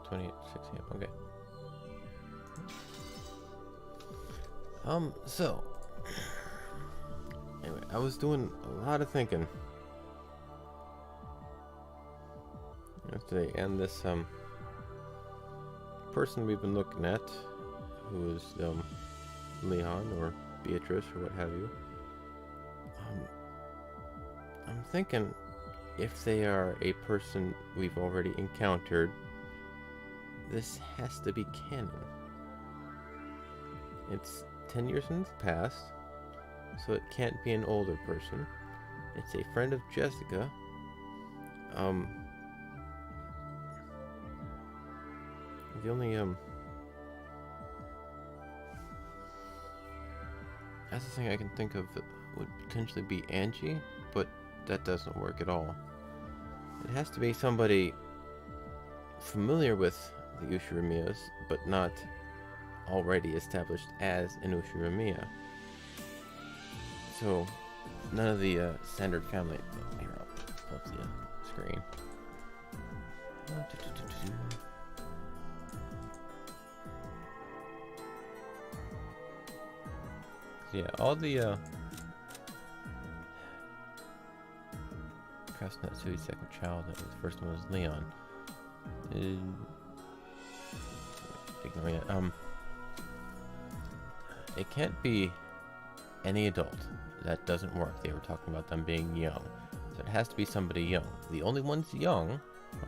28, 6 a.m. Okay. So anyway, I was doing a lot of thinking yesterday, and this person we've been looking at, who is Leon or Beatrice or what have you. I'm thinking if they are a person we've already encountered, this has to be canon. It's 10 years in the past, so it can't be an older person. It's a friend of Jessica. The only that's the thing I can think of that would potentially be Angie, but that doesn't work at all. It has to be somebody familiar with the Ushiramiyas, but not already established as an Ushiramiyya. So, none of the standard family. Here, I'll pull up the screen. Yeah, all the Krasnotsui's second child, the first one was Leon. Ignoring it. It can't be any adult. That doesn't work. They were talking about them being young. So it has to be somebody young. The only ones young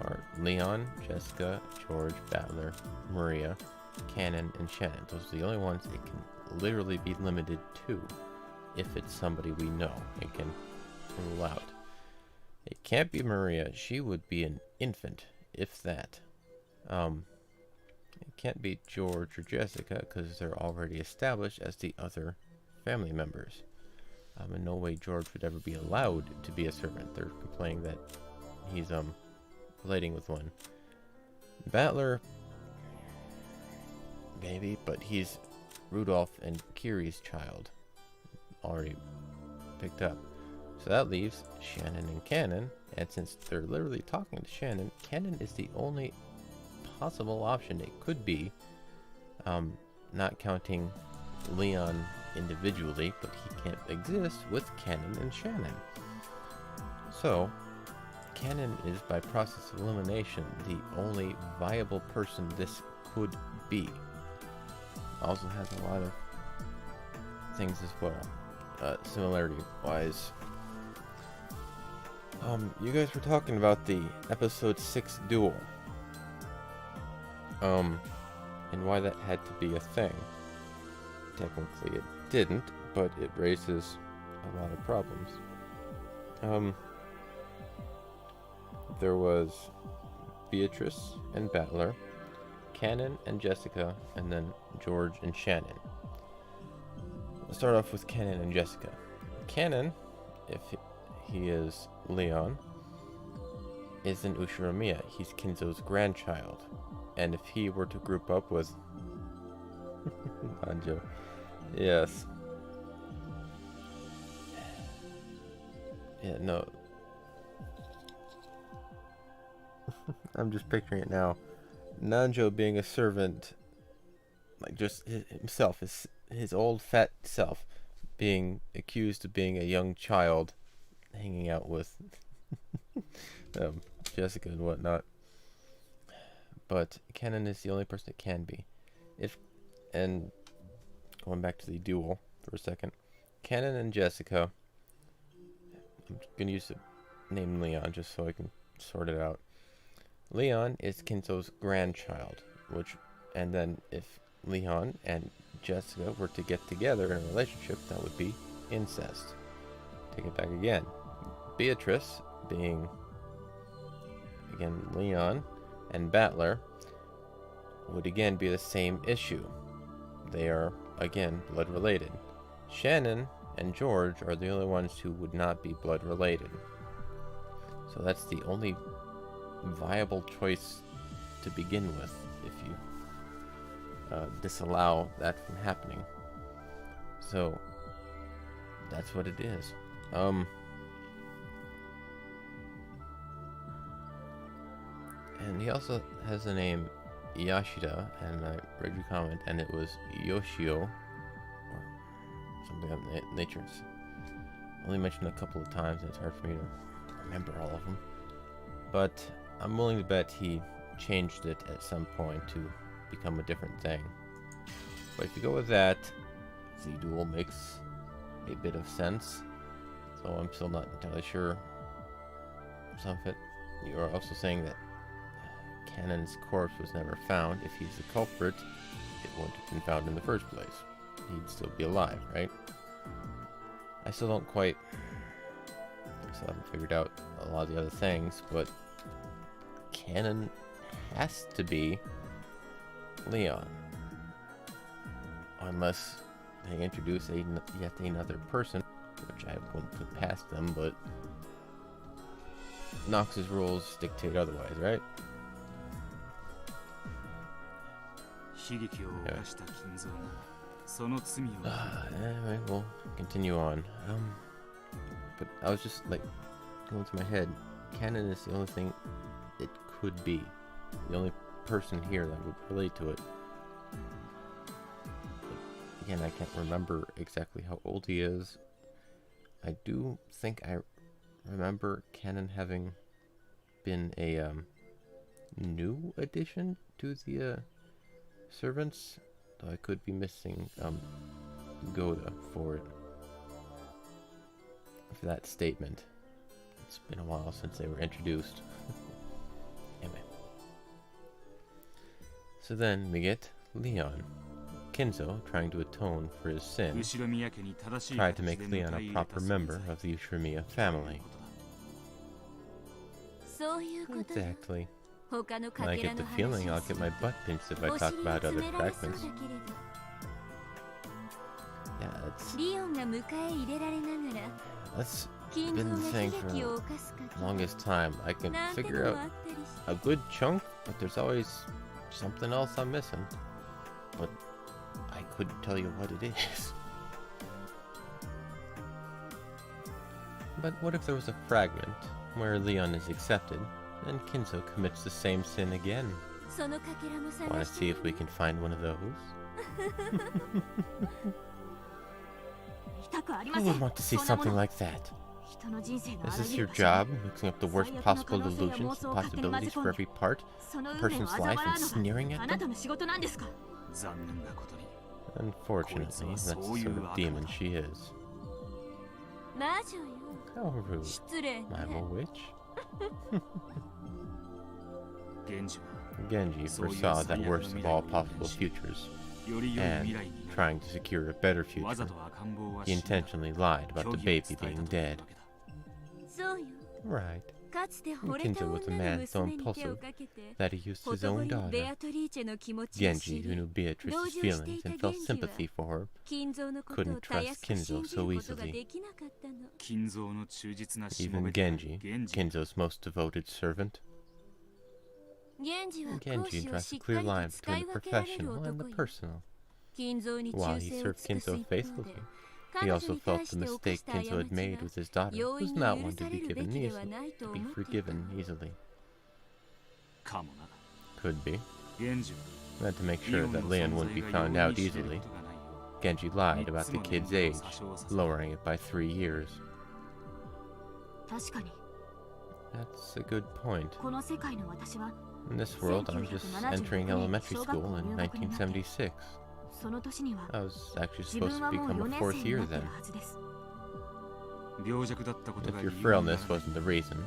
are Leon, Jessica, George, Battler, Maria, Cannon, and Shannon. Those are the only ones it can literally be limited to if it's somebody we know and can rule out. It can't be Maria. She would be an infant, if that. It can't be George or Jessica because they're already established as the other family members. In no way George would ever be allowed to be a servant. They're complaining that he's relating with one. Battler, maybe, but he's Rudolph and Kiri's child. Already picked up. So that leaves Shannon and Cannon, and since they're literally talking to Shannon, Cannon is the only possible option it could be, not counting Leon individually, but he can't exist with Cannon and Shannon. So, Cannon is, by process of elimination, the only viable person this could be. Also has a lot of things as well, similarity-wise. You guys were talking about the episode 6 duel. And why that had to be a thing. Technically it didn't, but it raises a lot of problems. There was Beatrice and Battler, Cannon and Jessica, and then George and Shannon. Let's start off with Cannon and Jessica. Cannon, if he is Leon, is an Ushiramiyya. He's Kinzo's grandchild. And if he were to group up with Anjo, yes. Yeah, no. I'm just picturing it now. Nanjo being a servant, like just himself, his old fat self, being accused of being a young child, hanging out with Jessica and whatnot. But Cannon is the only person it can be. And going back to the duel for a second, Cannon and Jessica, I'm going to use the name Leon just so I can sort it out. Leon is Kinzo's grandchild, and then if Leon and Jessica were to get together in a relationship, that would be incest. Take it back again. Beatrice being, again, Leon and Battler would again be the same issue. They are, again, blood related. Shannon and George are the only ones who would not be blood related. So that's the only viable choice to begin with if you disallow that from happening. So that's what it is. And he also has the name Yashida, and I read your comment, and it was Yoshio, or something of that nature. It's only mentioned a couple of times, and it's hard for me to remember all of them. But I'm willing to bet he changed it at some point to become a different thing. But if you go with that, Z-Duel makes a bit of sense. So I'm still not entirely sure some of it. You are also saying that Cannon's corpse was never found. If he's the culprit, it wouldn't have been found in the first place. He'd still be alive, right? I still don't quite... I still haven't figured out a lot of the other things, but Cannon has to be Leon. Unless they introduce yet another person, which I wouldn't put past them, but Nox's rules dictate otherwise, right? Anyway, we'll continue on. But I was just like going through my head. Cannon is the only thing it could be. The only person here that would relate to it. But again, I can't remember exactly how old he is. I do think I remember Cannon having been a new addition to the servants, though I could be missing Goda for it. For that statement. It's been a while since they were introduced. Anyway. So then we get Leon. Kinzo, trying to atone for his sin, tried to make Leon a proper member of the Ushirimiya family. Exactly. I get the feeling I'll get my butt pinched if I talk about other fragments. Yeah, that's been the thing for the longest time. I can figure out a good chunk, but there's always something else I'm missing. But I couldn't tell you what it is. But what if there was a fragment where Leon is accepted, and Kinzo commits the same sin again? Want to see if we can find one of those? I would want to see something like that. Is this your job, mixing up the worst possible illusions and possibilities for every part, a person's life, and sneering at them? Unfortunately, that's the sort of demon she is. How rude. I'm a witch? Genji foresaw that worst of all possible futures, and, trying to secure a better future, he intentionally lied about the baby being dead. Right. Kinzo was a man so impulsive that he used his own daughter. Genji, who knew Beatrice's feelings and felt sympathy for her, couldn't trust Kinzo so easily. Even Genji, Kinzo's most devoted servant. Genji draws a clear line between the professional and the personal. While he served Kinzo faithfully, he also felt the mistake Kinzo had made with his daughter was not one to be forgiven easily. Could be. And to make sure that Leon wouldn't be found out easily, Genji lied about the kid's age, lowering it by 3 years. That's a good point. In this world, I'm just entering elementary school in 1976. I was actually supposed to become a 4th year then. If your frailness wasn't the reason,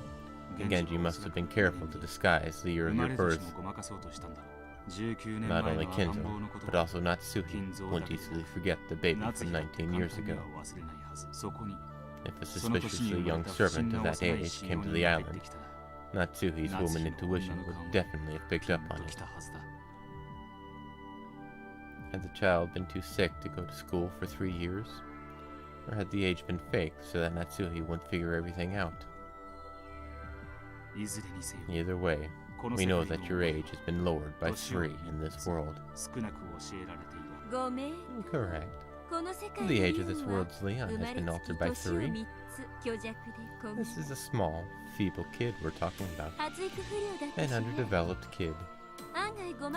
Genji must have been careful to disguise the year of your birth. Not only Kinzo, but also Natsuhi wouldn't easily forget the baby from 19 years ago. If a suspiciously young servant of that age came to the island, Natsuhi's woman intuition would definitely have picked up on it. Had the child been too sick to go to school for 3 years? Or had the age been faked so that Natsuhi wouldn't figure everything out? Either way, we know that your age has been lowered by 3 in this world. Correct. The age of this world's Leon has been altered by 3. This is a small, feeble kid we're talking about. An underdeveloped kid.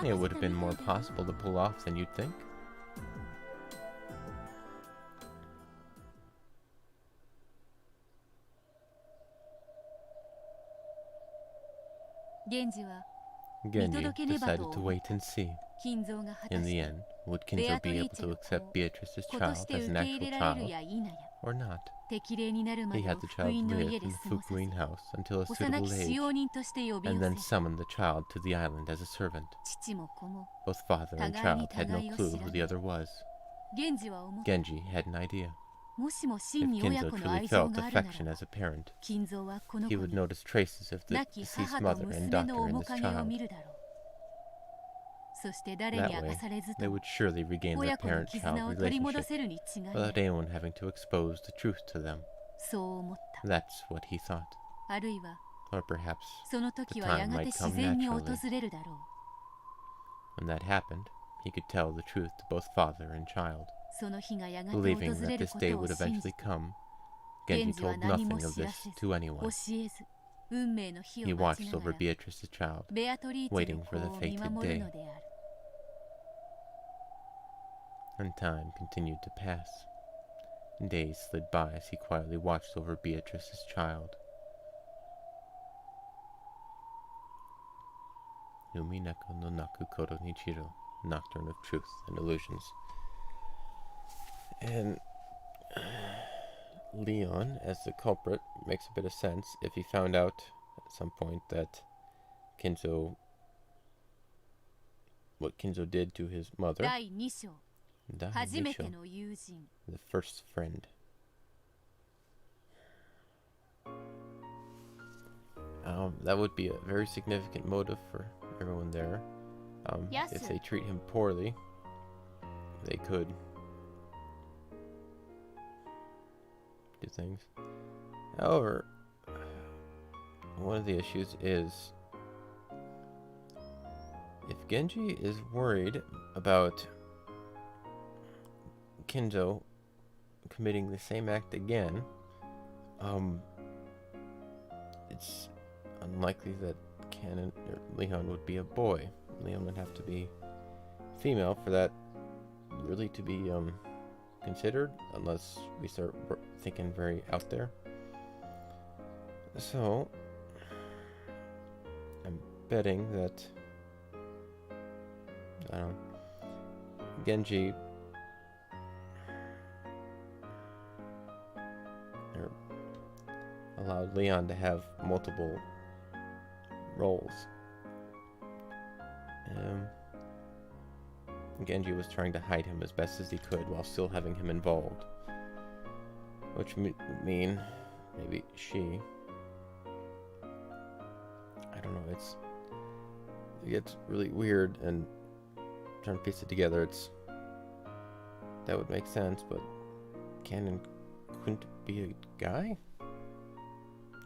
It would have been more possible to pull off than you'd think. Genji decided to wait and see. In the end, would Kinzo be able to accept Beatrice's child as an actual child, or not? He had the child live in the Fukuin house until a suitable age, and then summon the child to the island as a servant. Both father and child had no clue who the other was. Genji had an idea. If Kinzo truly felt affection as a parent, he would notice traces of the deceased mother and daughter in this child. That way, they would surely regain their parent-child relationship without anyone having to expose the truth to them. That's what he thought. Or perhaps the time might come naturally. When that happened, he could tell the truth to both father and child. Believing that this day would eventually come, Genji told nothing of this to anyone. He watched over Beatrice's child, waiting for the fated day. And time continued to pass. Days slid by as he quietly watched over Beatrice's child. Umineko no Naku Koro Nichiro, Nocturne of Truth and Illusions. And Leon, as the culprit, makes a bit of sense if he found out at some point that what Kinzo did to his mother. The first friend. That would be a very significant motive for everyone there. If they treat him poorly, they could do things. However, one of the issues is if Genji is worried about Kinzo committing the same act again, it's unlikely that Leon would be a boy. Leon would have to be female for that really to be considered, unless we start thinking very out there. So I'm betting that Genji allowed Leon to have multiple roles. Genji was trying to hide him as best as he could while still having him involved, which would mean maybe she, I don't know, it gets really weird, and trying to piece it together, that would make sense, but Canon couldn't be a guy?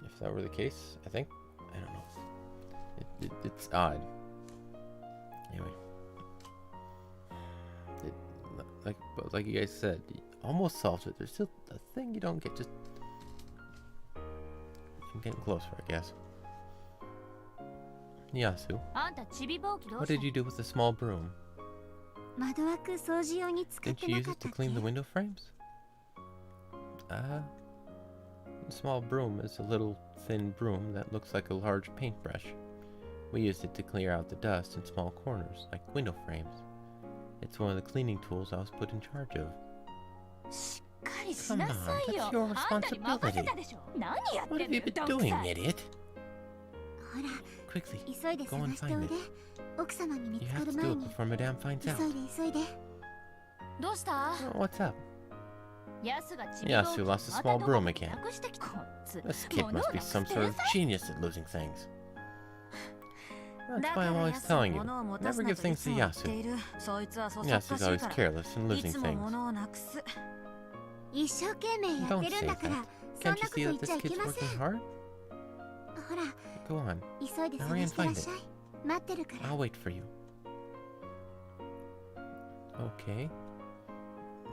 If that were the case, I think. I don't know. It's odd. Anyway. Like you guys said, you almost solved it. There's still a thing you don't get. Just I'm getting closer, I guess. Yasu, what did you do with the small broom? Didn't you use it to clean the window frames? The small broom is a little thin broom that looks like a large paintbrush. We used it to clear out the dust in small corners, like window frames. It's one of the cleaning tools I was put in charge of. Come on, that's your responsibility. What have you been doing, idiot? Quickly, go and find it. You have to do it before Madame finds out. Oh, what's up? Yasu lost a small broom again. This kid must be some sort of genius at losing things. That's why I'm always telling you, never give things to Yasu. Yasu's always careless and losing things. Don't say that. Can't you see that this kid's working hard? Go on, hurry and find it. I'll wait for you. Okay.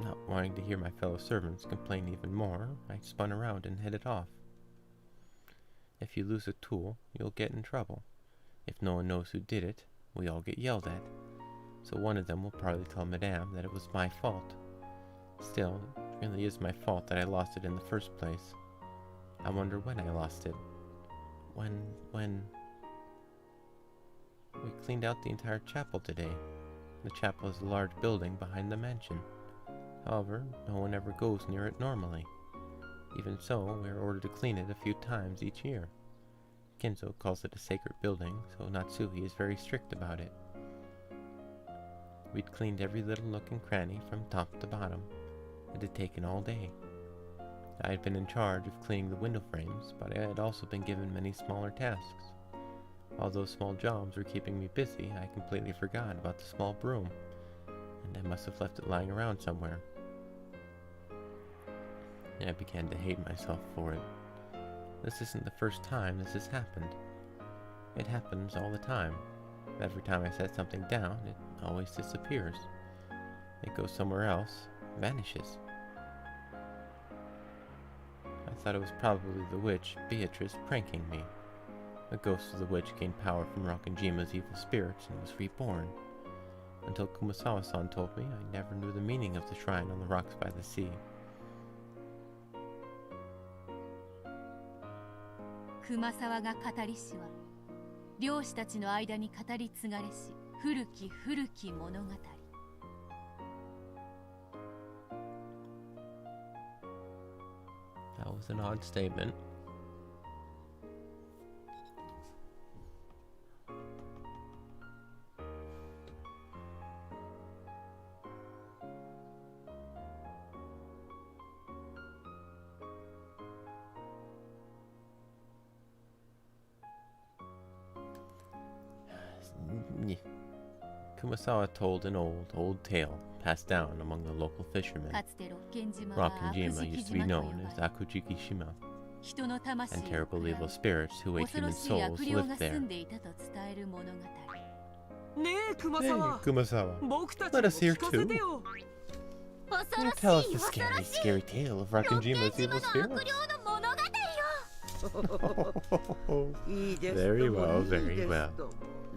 Not wanting to hear my fellow servants complain even more, I spun around and headed off. If you lose a tool, you'll get in trouble. If no one knows who did it, we all get yelled at. So one of them will probably tell Madame that it was my fault. Still, it really is my fault that I lost it in the first place. I wonder when I lost it. When... We cleaned out the entire chapel today. The chapel is a large building behind the mansion. However, no one ever goes near it normally. Even so, we are ordered to clean it a few times each year. Kinzo calls it a sacred building, so Natsuhi is very strict about it. We'd cleaned every little nook and cranny from top to bottom. It had taken all day. I had been in charge of cleaning the window frames, but I had also been given many smaller tasks. All those small jobs were keeping me busy. I completely forgot about the small broom, and I must have left it lying around somewhere. I began to hate myself for it. This isn't the first time this has happened. It happens all the time. Every time I set something down, it always disappears. It goes somewhere else, vanishes. I thought it was probably the witch, Beatrice, pranking me. The ghost of the witch gained power from Rokkenjima's evil spirits and was reborn. Until Kumasawa-san told me, I never knew the meaning of the shrine on the rocks by the sea. 熊沢が語りしは漁師たちの間に語り継がれし古き古き物語。That was an odd statement. Kumasawa told an old tale passed down among the local fishermen. Rokkenjima used to be known as Akujikishima, and terrible evil spirits who ate human souls lived there. Hey, Kumasawa, let us hear too. Tell us the scary tale of Rokkenjima's evil spirits. Very well, very well.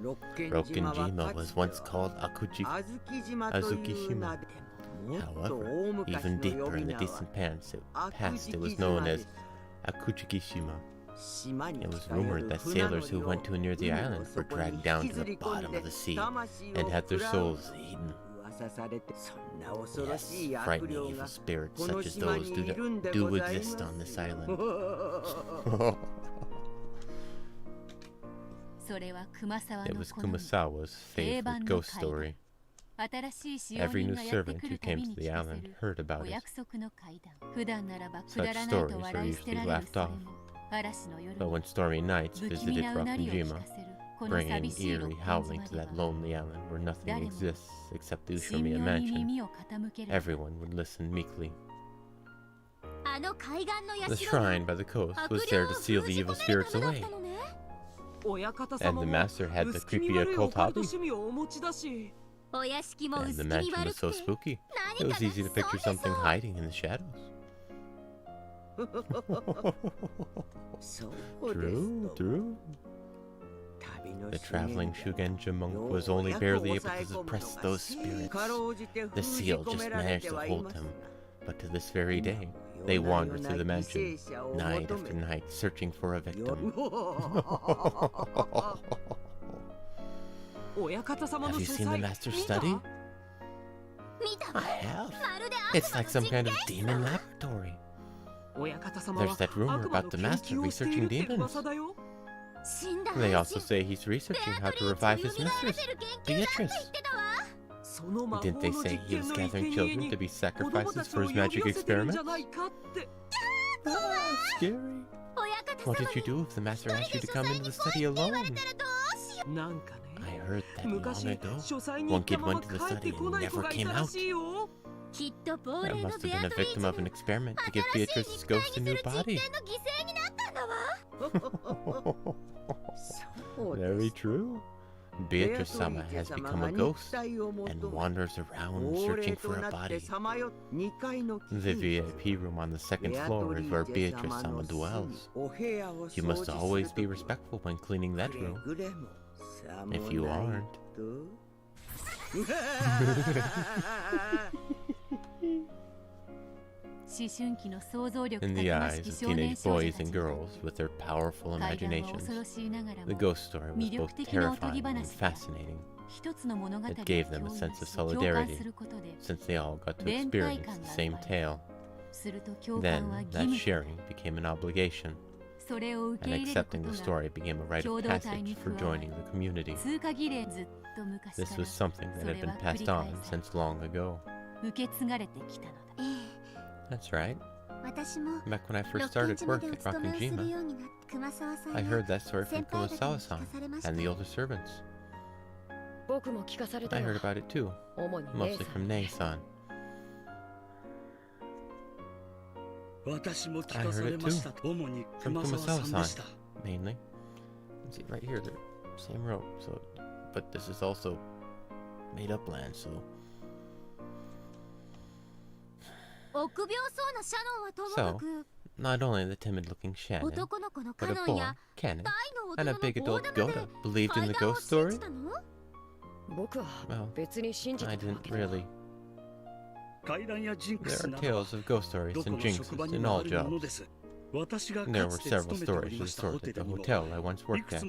Rokkenjima was once called Azukishima. However, even deeper in the distant past, it was known as Akujikishima. It was rumored that sailors who went too near the island were dragged down to the bottom of the sea and had their souls eaten. Yes, frightening evil spirits such as those do exist on this island. It was Kumasawa's favorite ghost story. Every new servant who came to the island heard about it. Such stories are usually laughed off, but when stormy nights visited Rokkenjima, bringing eerie howling to that lonely island where nothing exists except the Ushomiya mansion, everyone would listen meekly. The shrine by the coast was there to seal the evil spirits away. And the master had the creepy occult hobby. And the mansion was so spooky, it was easy to picture something hiding in the shadows. True. The traveling Shugenja monk was only barely able to suppress those spirits. The seal just managed to hold them, but to this very day, they wander through the mansion, night after night, searching for a victim. Have you seen the master's study? I have. It's like some kind of demon laboratory. There's that rumor about the master researching demons. They also say he's researching how to revive his mistress, Beatrice. Didn't they say he was gathering children to be sacrifices for his magic experiments? Ah, scary. What did you do if the master asked you to come into the study alone? I heard that long ago, one kid went to the study and never came out. That must have been a victim of an experiment to give Beatrice's ghost a new body. Very true. Beatrice-sama has become a ghost and wanders around searching for a body. The VIP room on the second floor is where Beatrice-sama dwells. You must always be respectful when cleaning that room. If you aren't. In the eyes of teenage boys and girls with their powerful imaginations, the ghost story was both terrifying and fascinating. It gave them a sense of solidarity, since they all got to experience the same tale. Then, that sharing became an obligation, and accepting the story became a rite of passage for joining the community. This was something that had been passed on since long ago. That's right. Back when I first started work at Rakujima, I heard that story from Kumasawa-san and the older servants. I heard about it too, mostly from Nei-san. I heard it too, from Kumasawa-san, mainly. See, right here, the same row, so, but this is also made-up land, so... So, not only the timid-looking Shannon, but a boy, Canon, and a big adult Gota believed in the ghost story? Well, I didn't really. There are tales of ghost stories and jinxes in all jobs. There were several stories of the sort at the hotel I once worked at. So,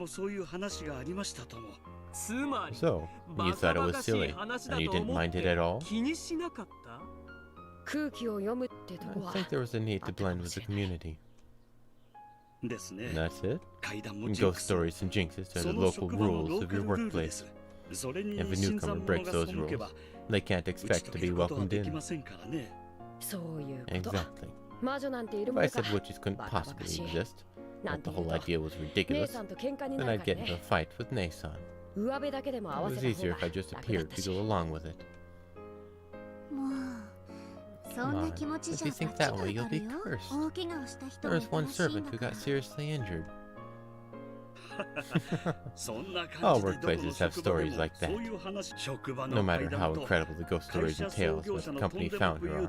you thought it was silly, and you didn't mind it at all? I think there was a need to blend with the community. And that's it? Ghost stories and jinxes are the local rules of your workplace. If a newcomer breaks those rules, they can't expect to be welcomed in. Exactly. If I said witches couldn't possibly exist, that the whole idea was ridiculous, then I'd get into a fight with Nei-san. It was easier if I just appeared to go along with it. Come on, if you think that way, you'll be cursed. There was one servant who got seriously injured. All workplaces have stories like that. No matter how incredible the ghost stories and tales what the company founder are,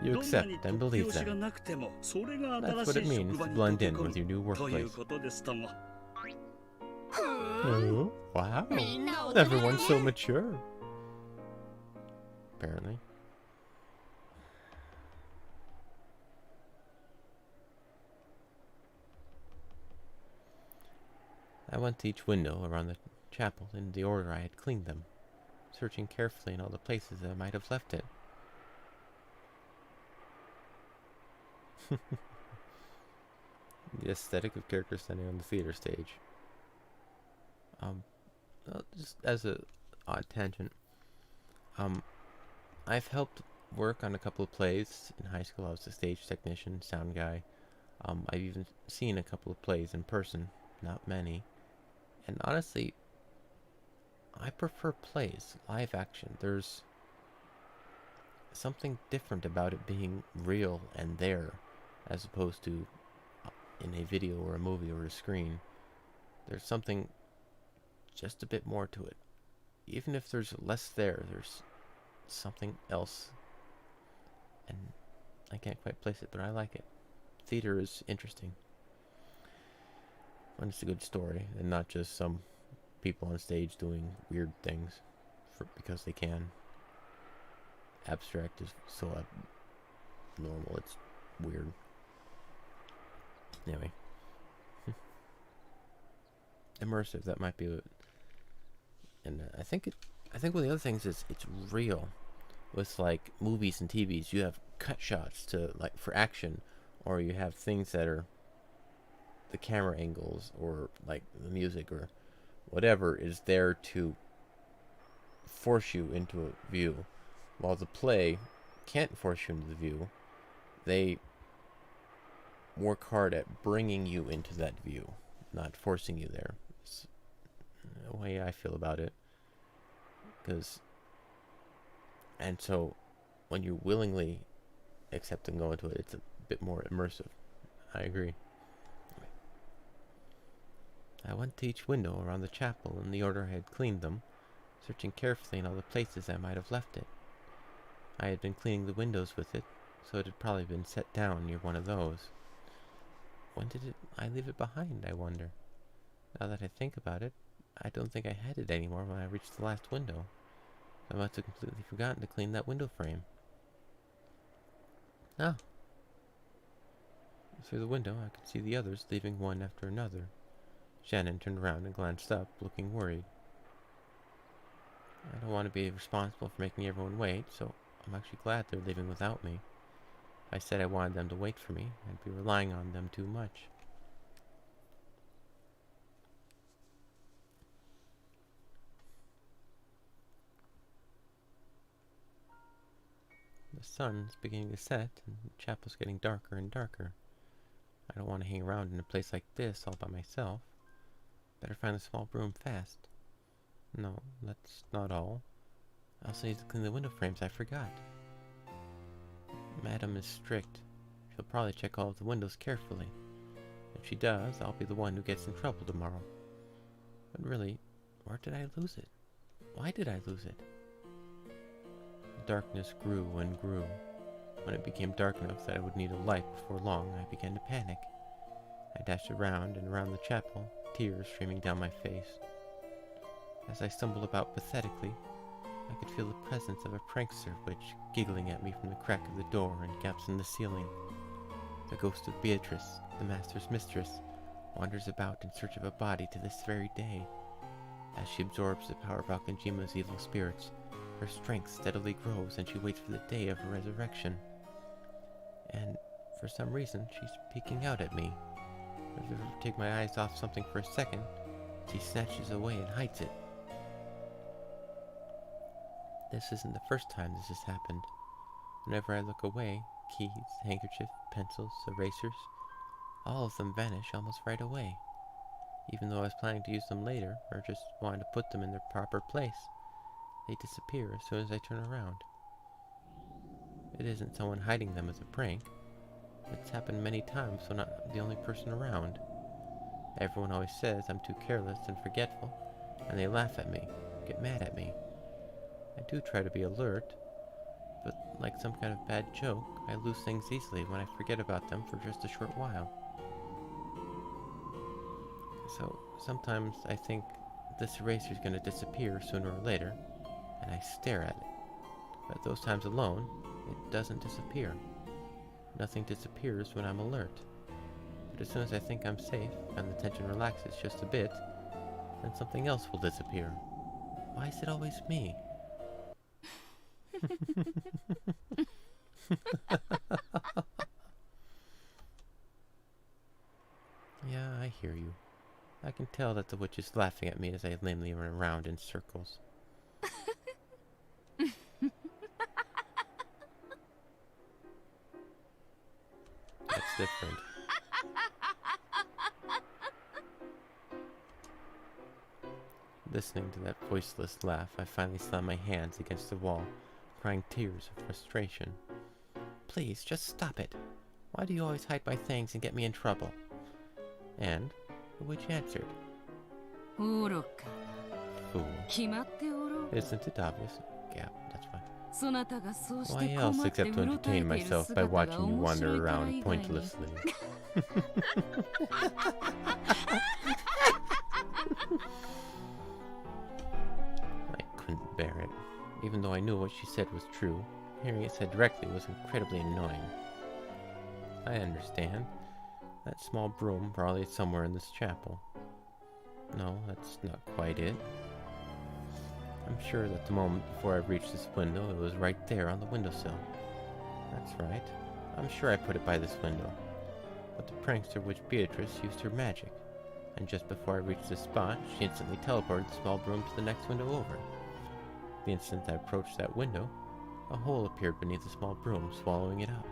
you accept and believe them. That's what it means to blend in with your new workplace. Oh, wow. Everyone's so mature. Apparently. I went to each window around the chapel in the order I had cleaned them, searching carefully in all the places that I might have left it. The aesthetic of characters standing on the theater stage. Just as a odd tangent, I've helped work on a couple of plays in high school. I was a stage technician, sound guy. I've even seen a couple of plays in person, not many. And honestly, I prefer plays, live action. There's something different about it being real and there, as opposed to in a video or a movie or a screen. There's something just a bit more to it. Even if there's less there, there's something else. And I can't quite place it, but I like it. Theater is interesting. When it's a good story, and not just some people on stage doing weird things because they can. Abstract is so abnormal, it's weird. Anyway. Immersive, that might be it. And I think one of the other things is it's real. With like movies and TVs, you have cut shots to like for action, or you have things that are the camera angles or like the music or whatever is there to force you into a view, while the play can't force you into the view. They work hard at bringing you into that view, not forcing you there. It's the way I feel about it. And so when you willingly accept and go into it, it's a bit more immersive. I agree. I went to each window around the chapel in the order I had cleaned them, searching carefully in all the places I might have left it. I had been cleaning the windows with it, so it had probably been set down near one of those. When did I leave it behind, I wonder? Now that I think about it, I don't think I had it anymore when I reached the last window. I must have completely forgotten to clean that window frame. Ah. Through the window, I could see the others leaving one after another. Shannon turned around and glanced up, looking worried. I don't want to be responsible for making everyone wait, so I'm actually glad they're leaving without me. If I said I wanted them to wait for me, I'd be relying on them too much. The sun's beginning to set, and the chapel's getting darker and darker. I don't want to hang around in a place like this all by myself. Better find a small broom fast. No, that's not all. I also need to clean the window frames, I forgot. Madam is strict. She'll probably check all of the windows carefully. If she does, I'll be the one who gets in trouble tomorrow. But really, where did I lose it? Why did I lose it? The darkness grew and grew. When it became dark enough that I would need a light before long, I began to panic. I dashed around and around the chapel, tears streaming down my face. As I stumbled about pathetically, I could feel the presence of a prankster witch giggling at me from the crack of the door and gaps in the ceiling. The ghost of Beatrice, the master's mistress, wanders about in search of a body to this very day. As she absorbs the power of Aokunjima's evil spirits, her strength steadily grows and she waits for the day of her resurrection. And for some reason, she's peeking out at me. If I ever take my eyes off something for a second, she snatches away and hides it. This isn't the first time this has happened. Whenever I look away, keys, handkerchiefs, pencils, erasers, all of them vanish almost right away. Even though I was planning to use them later, or just wanted to put them in their proper place, they disappear as soon as I turn around. It isn't someone hiding them as a prank. It's happened many times, so I'm not the only person around. Everyone always says I'm too careless and forgetful, and they laugh at me, get mad at me. I do try to be alert, but like some kind of bad joke, I lose things easily when I forget about them for just a short while. So sometimes I think this eraser is going to disappear sooner or later, and I stare at it. But those times alone, it doesn't disappear. Nothing disappears when I'm alert. But as soon as I think I'm safe and the tension relaxes just a bit, then something else will disappear. Why is it always me? Yeah, I hear you. I can tell that the witch is laughing at me as I lamely run around in circles. That's different. Listening to that voiceless laugh, I finally slammed my hands against the wall, crying tears of frustration. Please, just stop it. Why do you always hide my things and get me in trouble? And the witch answered. Fool. Isn't it obvious? Yeah, that's fine. Why else except to entertain myself by watching you wander around pointlessly? I couldn't bear it. Even though I knew what she said was true, hearing it said directly was incredibly annoying. I understand. That small broom probably is somewhere in this chapel. No, that's not quite it. I'm sure that the moment before I reached this window, it was right there on the windowsill. That's right. I'm sure I put it by this window. But the prankster witch Beatrice used her magic, and just before I reached this spot, she instantly teleported the small broom to the next window over. The instant I approached that window, a hole appeared beneath the small broom, swallowing it up.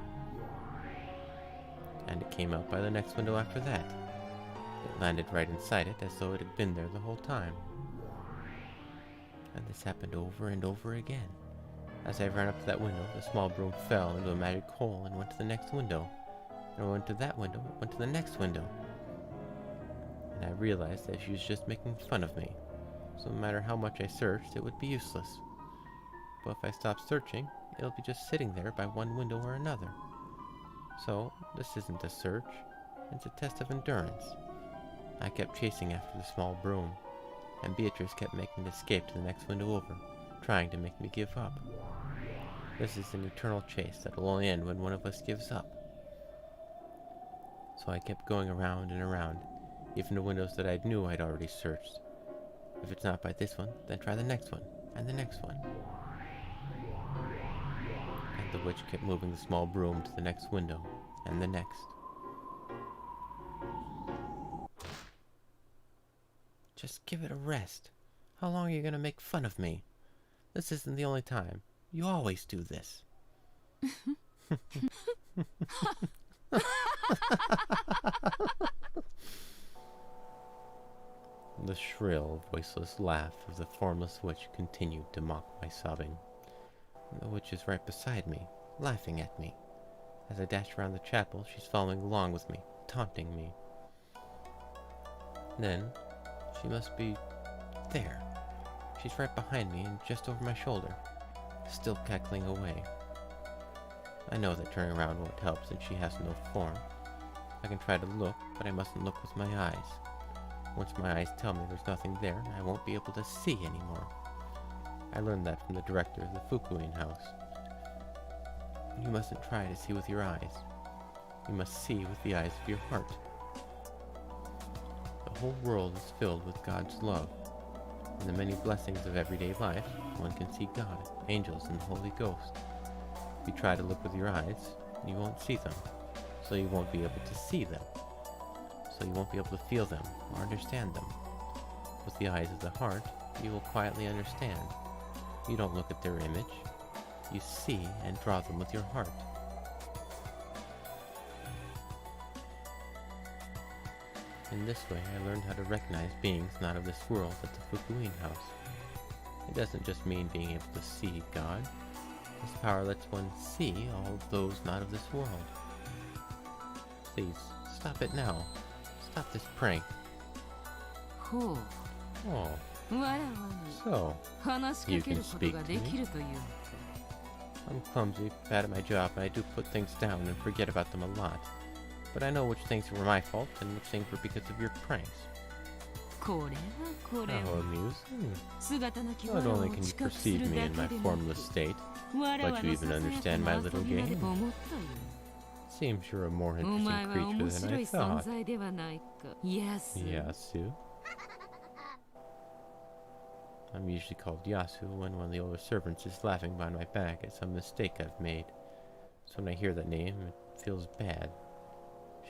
And it came out by the next window after that. It landed right inside it, as though it had been there the whole time. And this happened over and over again. As I ran up to that window, the small broom fell into a magic hole and went to the next window. And went to that window, went to the next window. And I realized that she was just making fun of me. So no matter how much I searched, it would be useless. But if I stopped searching, it'll be just sitting there by one window or another. So, this isn't a search, it's a test of endurance. I kept chasing after the small broom. and Beatrice kept making an escape to the next window over, trying to make me give up. This is an eternal chase that will only end when one of us gives up. So I kept going around and around, even to windows that I knew I'd already searched. If it's not by this one, then try the next one, and the next one. And the witch kept moving the small broom to the next window, and the next. Just give it a rest. How long are you gonna make fun of me? This isn't the only time. You always do this. The shrill, voiceless laugh of the formless witch continued to mock my sobbing. The witch is right beside me, laughing at me. As I dash around the chapel, she's following along with me, taunting me. Then, she must be there. She's right behind me and just over my shoulder, still cackling away. I know that turning around won't help since she has no form. I can try to look, but I mustn't look with my eyes. Once my eyes tell me there's nothing there, I won't be able to see anymore. I learned that from the director of the Fukuin house. You mustn't try to see with your eyes. You must see with the eyes of your heart. The whole world is filled with God's love. In the many blessings of everyday life, one can see God, angels, and the Holy Ghost. If you try to look with your eyes, you won't see them, so you won't be able to see them. So you won't be able to feel them or understand them. With the eyes of the heart, you will quietly understand. You don't look at their image. You see and draw them with your heart. In this way, I learned how to recognize beings not of this world at the Fukuin house. It doesn't just mean being able to see God. This power lets one see all those not of this world. Please, stop it now. Stop this prank. Oh, so, you can speak to me? I'm clumsy, bad at my job, and I do put things down and forget about them a lot. But I know which things were my fault and which things were because of your pranks. How amusing. Not only can you perceive me in my formless state, but you even understand my little game. Seems you're a more interesting creature than I thought. Yasu. I'm usually called Yasu when one of the older servants is laughing behind my back at some mistake I've made. So when I hear that name, it feels bad.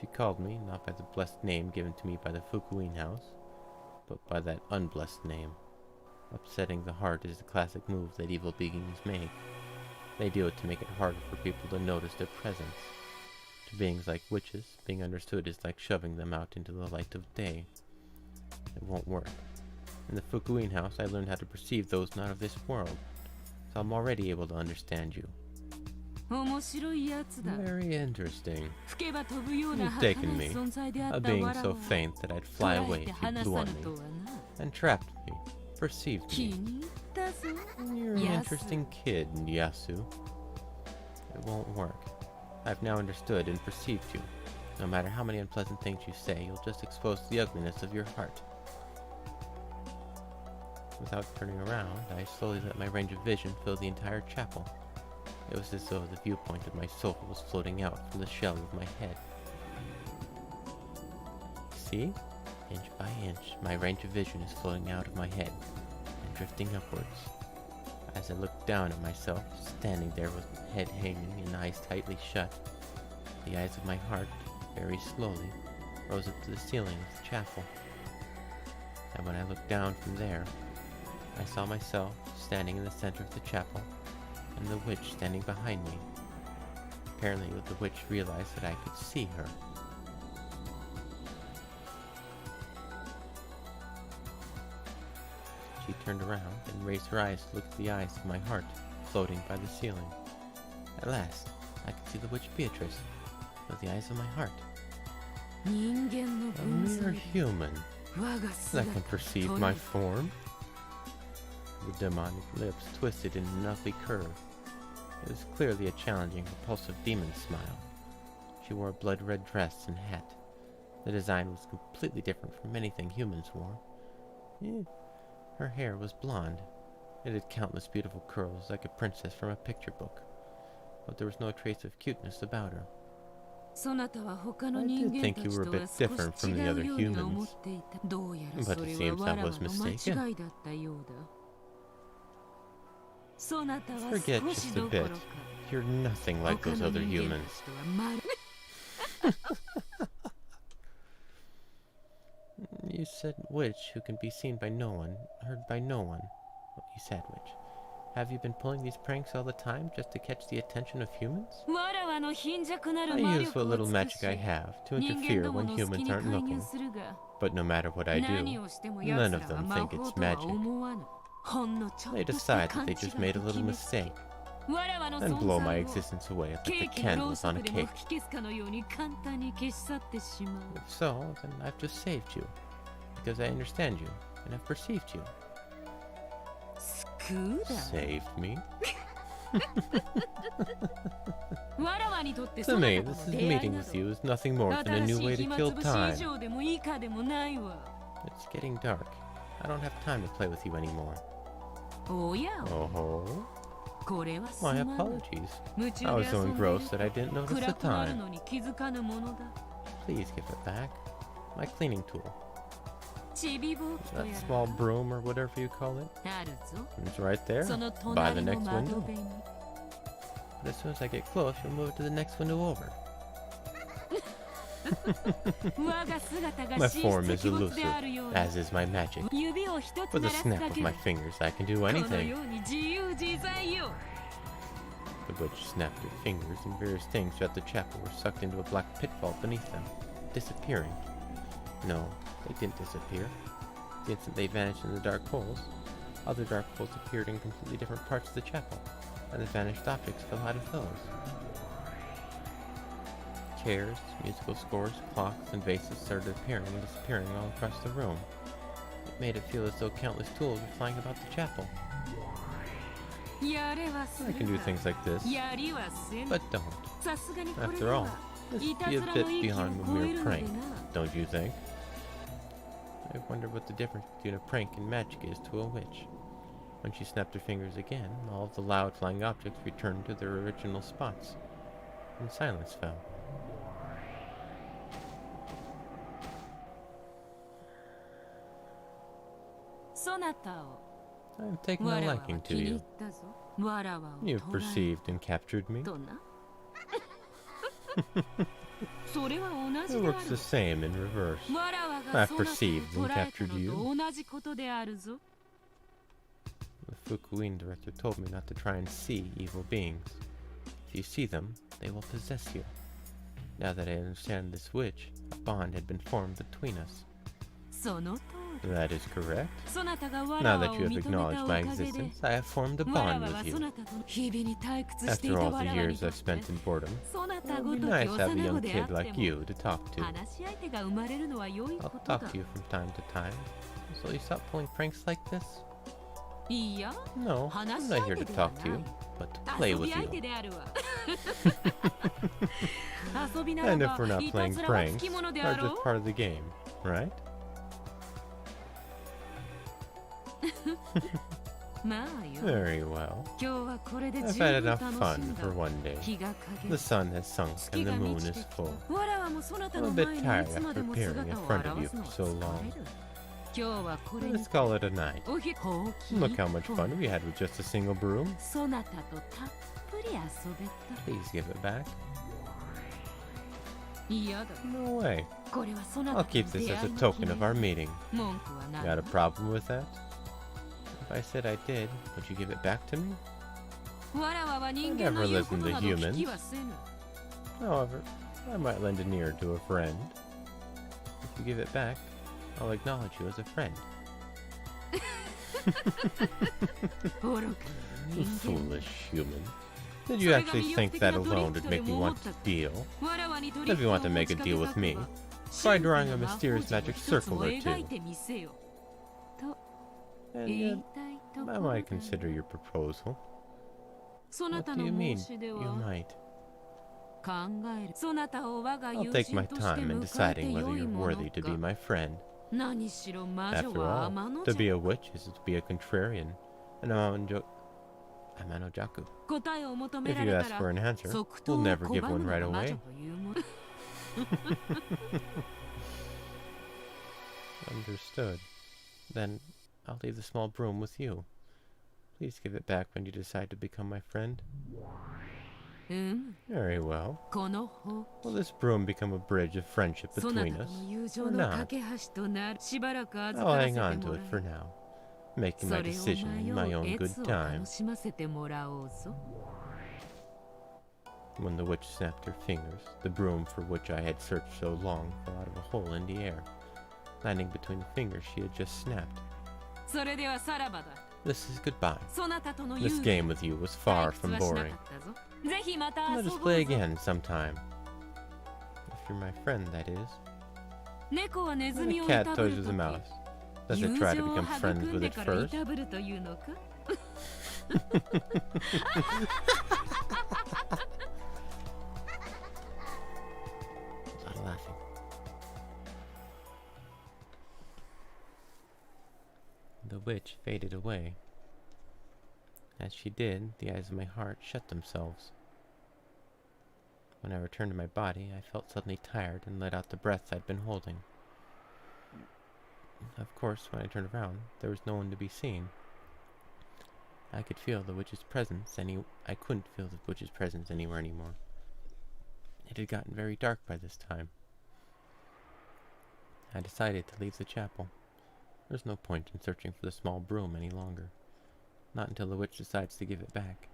She called me, not by the blessed name given to me by the Fukuin house, but by that unblessed name. Upsetting the heart is the classic move that evil beings make. They do it to make it harder for people to notice their presence. To beings like witches, being understood is like shoving them out into the light of day. It won't work. In the Fukuin house, I learned how to perceive those not of this world, so I'm already able to understand you. Very interesting. You've taken me, a being so faint that I'd fly away if you blew on me, and trapped me, perceived me. You're an interesting kid, Yasu. It won't work. I've now understood and perceived you. No matter how many unpleasant things you say, you'll just expose the ugliness of your heart. Without turning around, I slowly let my range of vision fill the entire chapel. It was as though the viewpoint of my soul was floating out from the shell of my head. See? Inch by inch, my range of vision is floating out of my head and drifting upwards. As I looked down at myself, standing there with head hanging and eyes tightly shut, the eyes of my heart, very slowly, rose up to the ceiling of the chapel. And when I looked down from there, I saw myself standing in the center of the chapel, and the witch standing behind me. Apparently the witch realized that I could see her. She turned around and raised her eyes to look at the eyes of my heart, floating by the ceiling. At last, I could see the witch Beatrice, with the eyes of my heart. A mere human that can perceive my form. The demonic lips twisted in an ugly curve. It was clearly a challenging, repulsive demon smile. She wore a blood-red dress and hat. The design was completely different from anything humans wore. Her hair was blonde. It had countless beautiful curls like a princess from a picture book, but there was no trace of cuteness about her. I did think you were a bit different from the other humans, but it seems I was mistaken. Forget just a bit. You're nothing like those other humans. You said witch who can be seen by no one, heard by no one. Well, you said witch. Have you been pulling these pranks all the time just to catch the attention of humans? I use what little magic I have to interfere when humans aren't looking. But no matter what I do, none of them think it's magic. They decide that they just made a little mistake and blow my existence away like the candles on a cake. If so, then I've just saved you, because I understand you and have perceived you. Saved me? To me, this meeting with you is nothing more than a new way to kill time. It's getting dark. I don't have time to play with you anymore. Oh-ho. My apologies. I was so engrossed that I didn't notice the time. Please give it back. My cleaning tool. That small broom or whatever you call it. It's right there, by the next window. But as soon as I get close, you'll move it to the next window over. My form is elusive, as is my magic. With a snap of my fingers, I can do anything. The witch snapped her fingers, and various things throughout the chapel were sucked into a black pitfall beneath them, disappearing. No, they didn't disappear. The instant they vanished in the dark holes, other dark holes appeared in completely different parts of the chapel, and the vanished objects fell out of those. Chairs, musical scores, clocks, and vases started appearing and disappearing all across the room. It made it feel as though countless tools were flying about the chapel. I can do things like this, but don't. After all, this would be a bit beyond a mere prank, don't you think? I wonder what the difference between a prank and magic is to a witch. When she snapped her fingers again, all of the loud flying objects returned to their original spots, and silence fell. I have taken a liking to you. You've perceived and captured me. It works the same in reverse. I've perceived and captured you. The Fukuin director told me not to try and see evil beings. If you see them, they will possess you. Now that I understand this witch, a bond had been formed between us. That is correct. Now that you have acknowledged my existence, I have formed a bond with you. After all the years I've spent in boredom, it would be nice to have a young kid like you to talk to. I'll talk to you from time to time. So you stop pulling pranks like this? No, I'm not here to talk to you, but to play with you. And if we're not playing pranks, they're just part of the game, right? Very well. I've had enough fun for one day. The sun has sunk and the moon is full. I'm a bit tired after appearing in front of you for so long. Let's call it a night. Look how much fun we had with just a single broom. Please give it back. No way. I'll keep this as a token of our meeting. Got a problem with that? If I said I did, would you give it back to me? I never listen to humans. However, I might lend an ear to a friend. If you give it back, I'll acknowledge you as a friend. Foolish human. Did you actually think that alone would make me want to deal? If you want to make a deal with me, try drawing a mysterious magic circle or two. And yet, I might consider your proposal. What do you mean, you might? I'll take my time in deciding whether you're worthy to be my friend. 何しろ魔女 After は all, 天の to be 邪 a witch is to be a contrarian, and Amanojaku. 答えを求め If ら you れ ask た for ら an answer, 即 we'll 答を never give 拒 one むの right が魔 away. 女というもの Understood. Then I'll leave the small broom with you. Please give it back when you decide to become my friend. うん Very well. この方 Will this broom become a bridge of friendship そな between た us? との友 Or 情の not? 架け橋となるしばらく預 I'll からせ hang て on も to ら it for え now, making そ my れを decision 迷 in my う own good 越を time. 楽しませてもらおうぞ When the witch snapped her fingers, the broom for which I had searched so long fell out of a hole in the air, landing between the fingers she had just snapped. それではさらばだ This is goodbye. そなたとの This 友 game with you was far 退屈 from はしな boring. かったぞぜひまた Let 遊 us ぼう play ぞ again sometime. If you're my friend, that is. 猫はネズ When ミ a を cat いたぶ toys る with と a き mouse, does 友 it try 情 to を become 育 friends ん with で it からい first? たぶるというのか A lot of laughing. The witch faded away. As she did, the eyes of my heart shut themselves. When I returned to my body, I felt suddenly tired and let out the breath I'd been holding. Of course, when I turned around, there was no one to be seen. I could feel the witch's presence I couldn't feel the witch's presence anywhere anymore. It had gotten very dark by this time. I decided to leave the chapel. There's no point in searching for the small broom any longer. Not until the witch decides to give it back.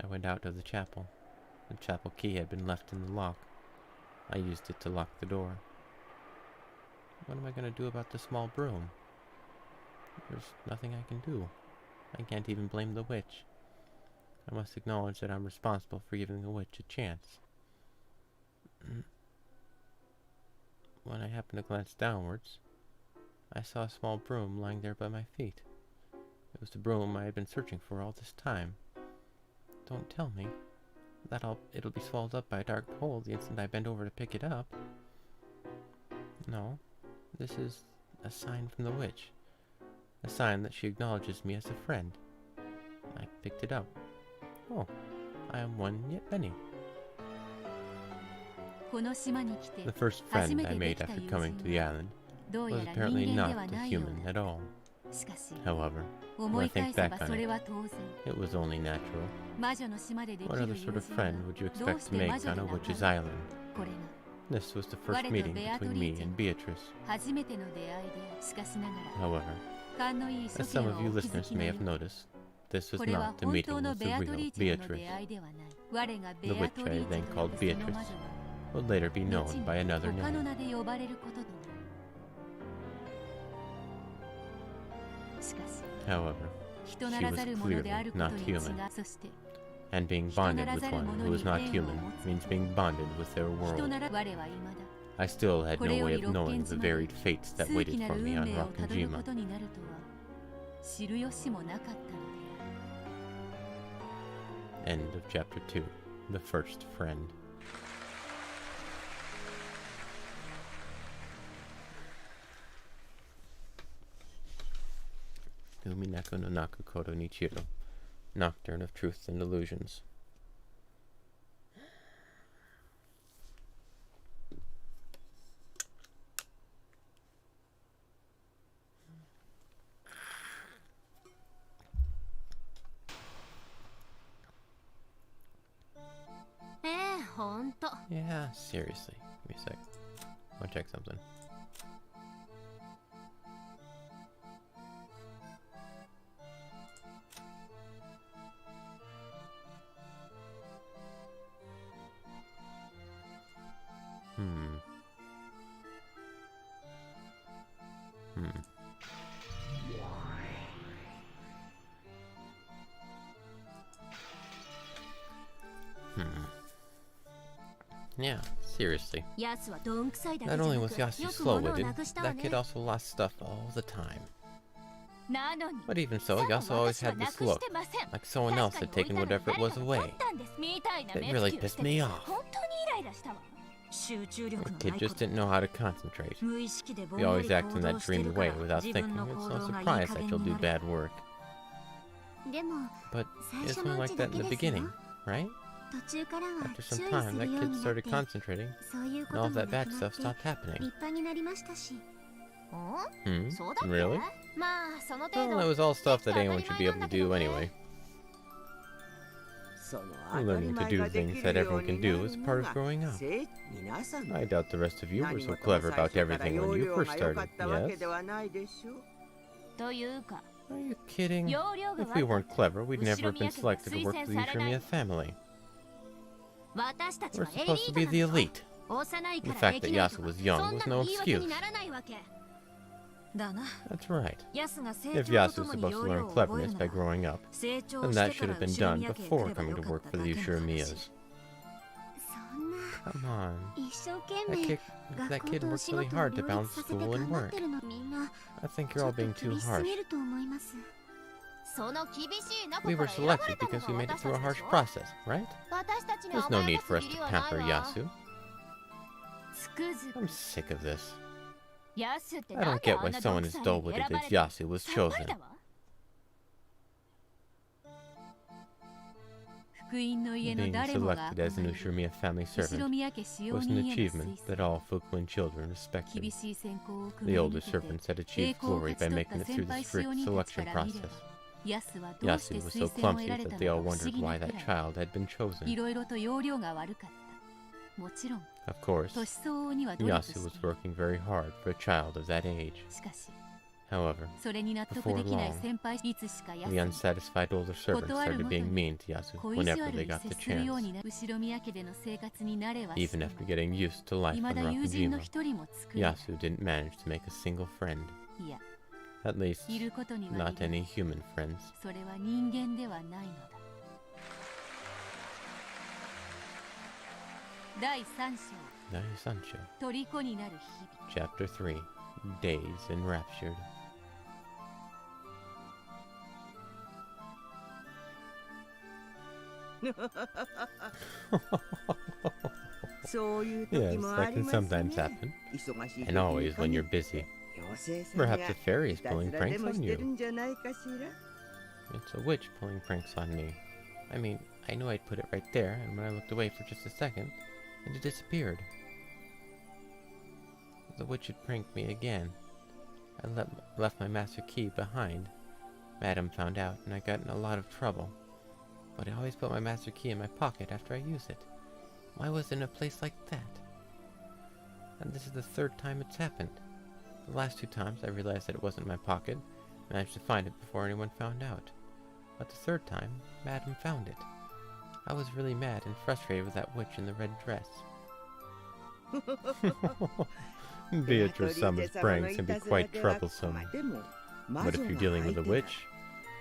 I went out of the chapel. The chapel key had been left in the lock. I used it to lock the door. What am I going to do about the small broom? There's nothing I can do. I can't even blame the witch. I must acknowledge that I'm responsible for giving the witch a chance. When I happened to glance downwards, I saw a small broom lying there by my feet. It was the broom I had been searching for all this time. Don't tell me that it'll be swallowed up by a dark hole the instant I bend over to pick it up. No, this is a sign from the witch. A sign that she acknowledges me as a friend. I picked it up. Oh, I am one yet many. この島に来て The first 初 friend め I てで made きた after 友 coming to 人 the は island どう was やら apparently 人間で not は a ないよう human な at all. しかし However, 思い返 when I せ think ば back on それ it, は当然 it was only natural. 魔女の島ででき What る other 友 sort of 人は friend would you どう expect し to て make 魔女 on で a なか witch's ろう island? これが This was the first 我と meeting ベアト between リ me ーチェ and の Beatrice. 初めての出会いでしかしながら However, 勘のいい as 初期 some の of you お気づ listeners きの may よ have うに noticed, this was これは not the 本 meeting 当の with the ベアト real リーチェとの Beatrice, 出会いではない我が The ベア witch トリ I ーチ then ェと呼 called ぶその Beatrice 魔女は would later be 後 known に by another 他の name. 名で呼ばれることとなるしかし However, 人ならざるものであることに違いそして and being bonded with one who is not human means being bonded with their 人 world. なら我は未だ I still had こ no れよ way り of 六 knowing 軒 the 島で varied fates that 数 waited 奇な for る me 運 on 命をたどる Rokujima. ことになるとは知る由もなかったのである End of Chapter 2. The First Friend. Umineko no Nakukoto Nichiro. Nocturne of Truth and Illusions. Yeah, seriously. Give me a sec. I want to check something. Hmm. Yeah, seriously. ヤスはどんくさいだけ Not じゃ only な was く Yasuo よく物を slow-witted, なくしたわ that ね kid also lost stuff all the time. なのに But even so, Yasuo always had this look, like someone else had taken whatever it was away. It really pissed me off. 本当にイライラしたわ The kid just didn't know how to concentrate. 無意識でぼん You や always り act 行 in 動 that してる dreamy か way ら without 自分 thinking. の It's 行 no 動がいい surprise 加 that 減 you'll に do なる bad work. でも But 最 it 初 wasn't のう like ち that だ in け the ですよ beginning, right? 途中からは After 注 some 意 time, す that るよう kid になっ started て concentrating, そういうこ and all とも that な bad くな stuff って stopped happening. 立派になりましたし Hmm? そうだっけ Really? まあその程 Well, 度 that was all stuff that 結構 anyone should be able to 当たり前なんだけど do ね anyway. その当たり Learning to 前 do がで things き that るよう everyone に can な do る is の part of が growing up. 皆さん I doubt the rest of you were 何 so 事も clever 最 about 初から everything 要 when you 領 first が良か started, ったわけ yes? ではないでしょう。というか Are you kidding? 要領が If we 悪かっ weren't た clever, we'd 後 never ろ have 宮 been 家が selected to 推 work 薦 for the されない Ushimiya family. 私たち We're はエリ supposed ー to ト be なん the だぞ elite. 幼い The から fact で that きないと Yasu か was young そん was な no の言い訳 excuse. にならないわけだな That's right. ヤスが成 If 長 Yasu と was ともに supposed to 要 learn 領を覚え cleverness るな by ら growing up, 成長 then し that てか should ら have been 後ろ done 宮家へ来 before れば coming よ to かっ work た for だ the けの Ushimiyas. 話そんな Come on. 一生懸 That 命 kid, that 学校 kid と worked 仕 really 事を hard to 両 balance 立させて school 頑 and 張っ work. てるのみんな I think ち you're ょ all っと being too 厳しす harsh. ぎると思いますその厳しい中 We か were ら選ばれ selected たの because が we made it 私た through a ちで harsh しょ process, right? 私たちに There's 甘 no や need か for す us 義 to 理はない pamper わ Yasu. つくづ I'm く sick of this. ヤスって I なん don't で get あ why んな someone 毒 as さに dull-witted 選ば as れた Yasu was さっぱり chosen. だわ福音の家の Being 誰もが selected as an 憧れる Ushimiya family 後ろ servant 宮家使用 was 人 an への推 achievement 薦 that all Fukuin children 厳 respected. しい選考をくぐ The り older 抜けて servants had 栄 achieved 光を glory 勝ち by 取った making it 先 through the 輩使用 strict 人たちか selection ら見れば process. ヤスはどうして Yasu was 推 so 薦を得 clumsy られた that の they か all 不思 wondered 議な why くら that い child had been chosen. いろいろと要領が悪かったもちろん Of course, 年相応には努力 Yasu し was て working very hard for a child of that age. しかし However, それに納得できない先輩いつしかヤス the に unsatisfied older servants started being mean to Yasu 小意地 whenever 悪 they に got 接 the するよう chance, にな後ろ宮家での生活に慣れはし even て after getting used to life いま in だ友人の Rakujima. 一人も作れない Yasu didn't manage to make a single friend. いや At least, いることには not いる any human friends. それは人間ではないのだ第3章 Naisancho. 虜になる日々 Chapter 3. Days Enraptured. そういう Yes, 時も that あり can ます sometimes ね happen. 忙しい時 And always に when you're 限って busy. 妖精さんが Perhaps a fairy い is たず pulling らで pranks も on してる you. んじゃないかしら It's a witch pulling pranks on me. I mean, I knew I'd put it right there, and when I looked away for just a second, it disappeared. The witch had pranked me again. I left my master key behind. Madam found out, and I got in a lot of trouble. But I always put my master key in my pocket after I use it. Why was it in a place like that? And this is the third time it's happened. The last 2 times I realized that it wasn't in my pocket, managed to find it before anyone found out. But the third time, Madam found it. I was really mad and frustrated with that witch in the red dress. Beatrice Summer's pranks can be quite troublesome. But if you're dealing with a witch,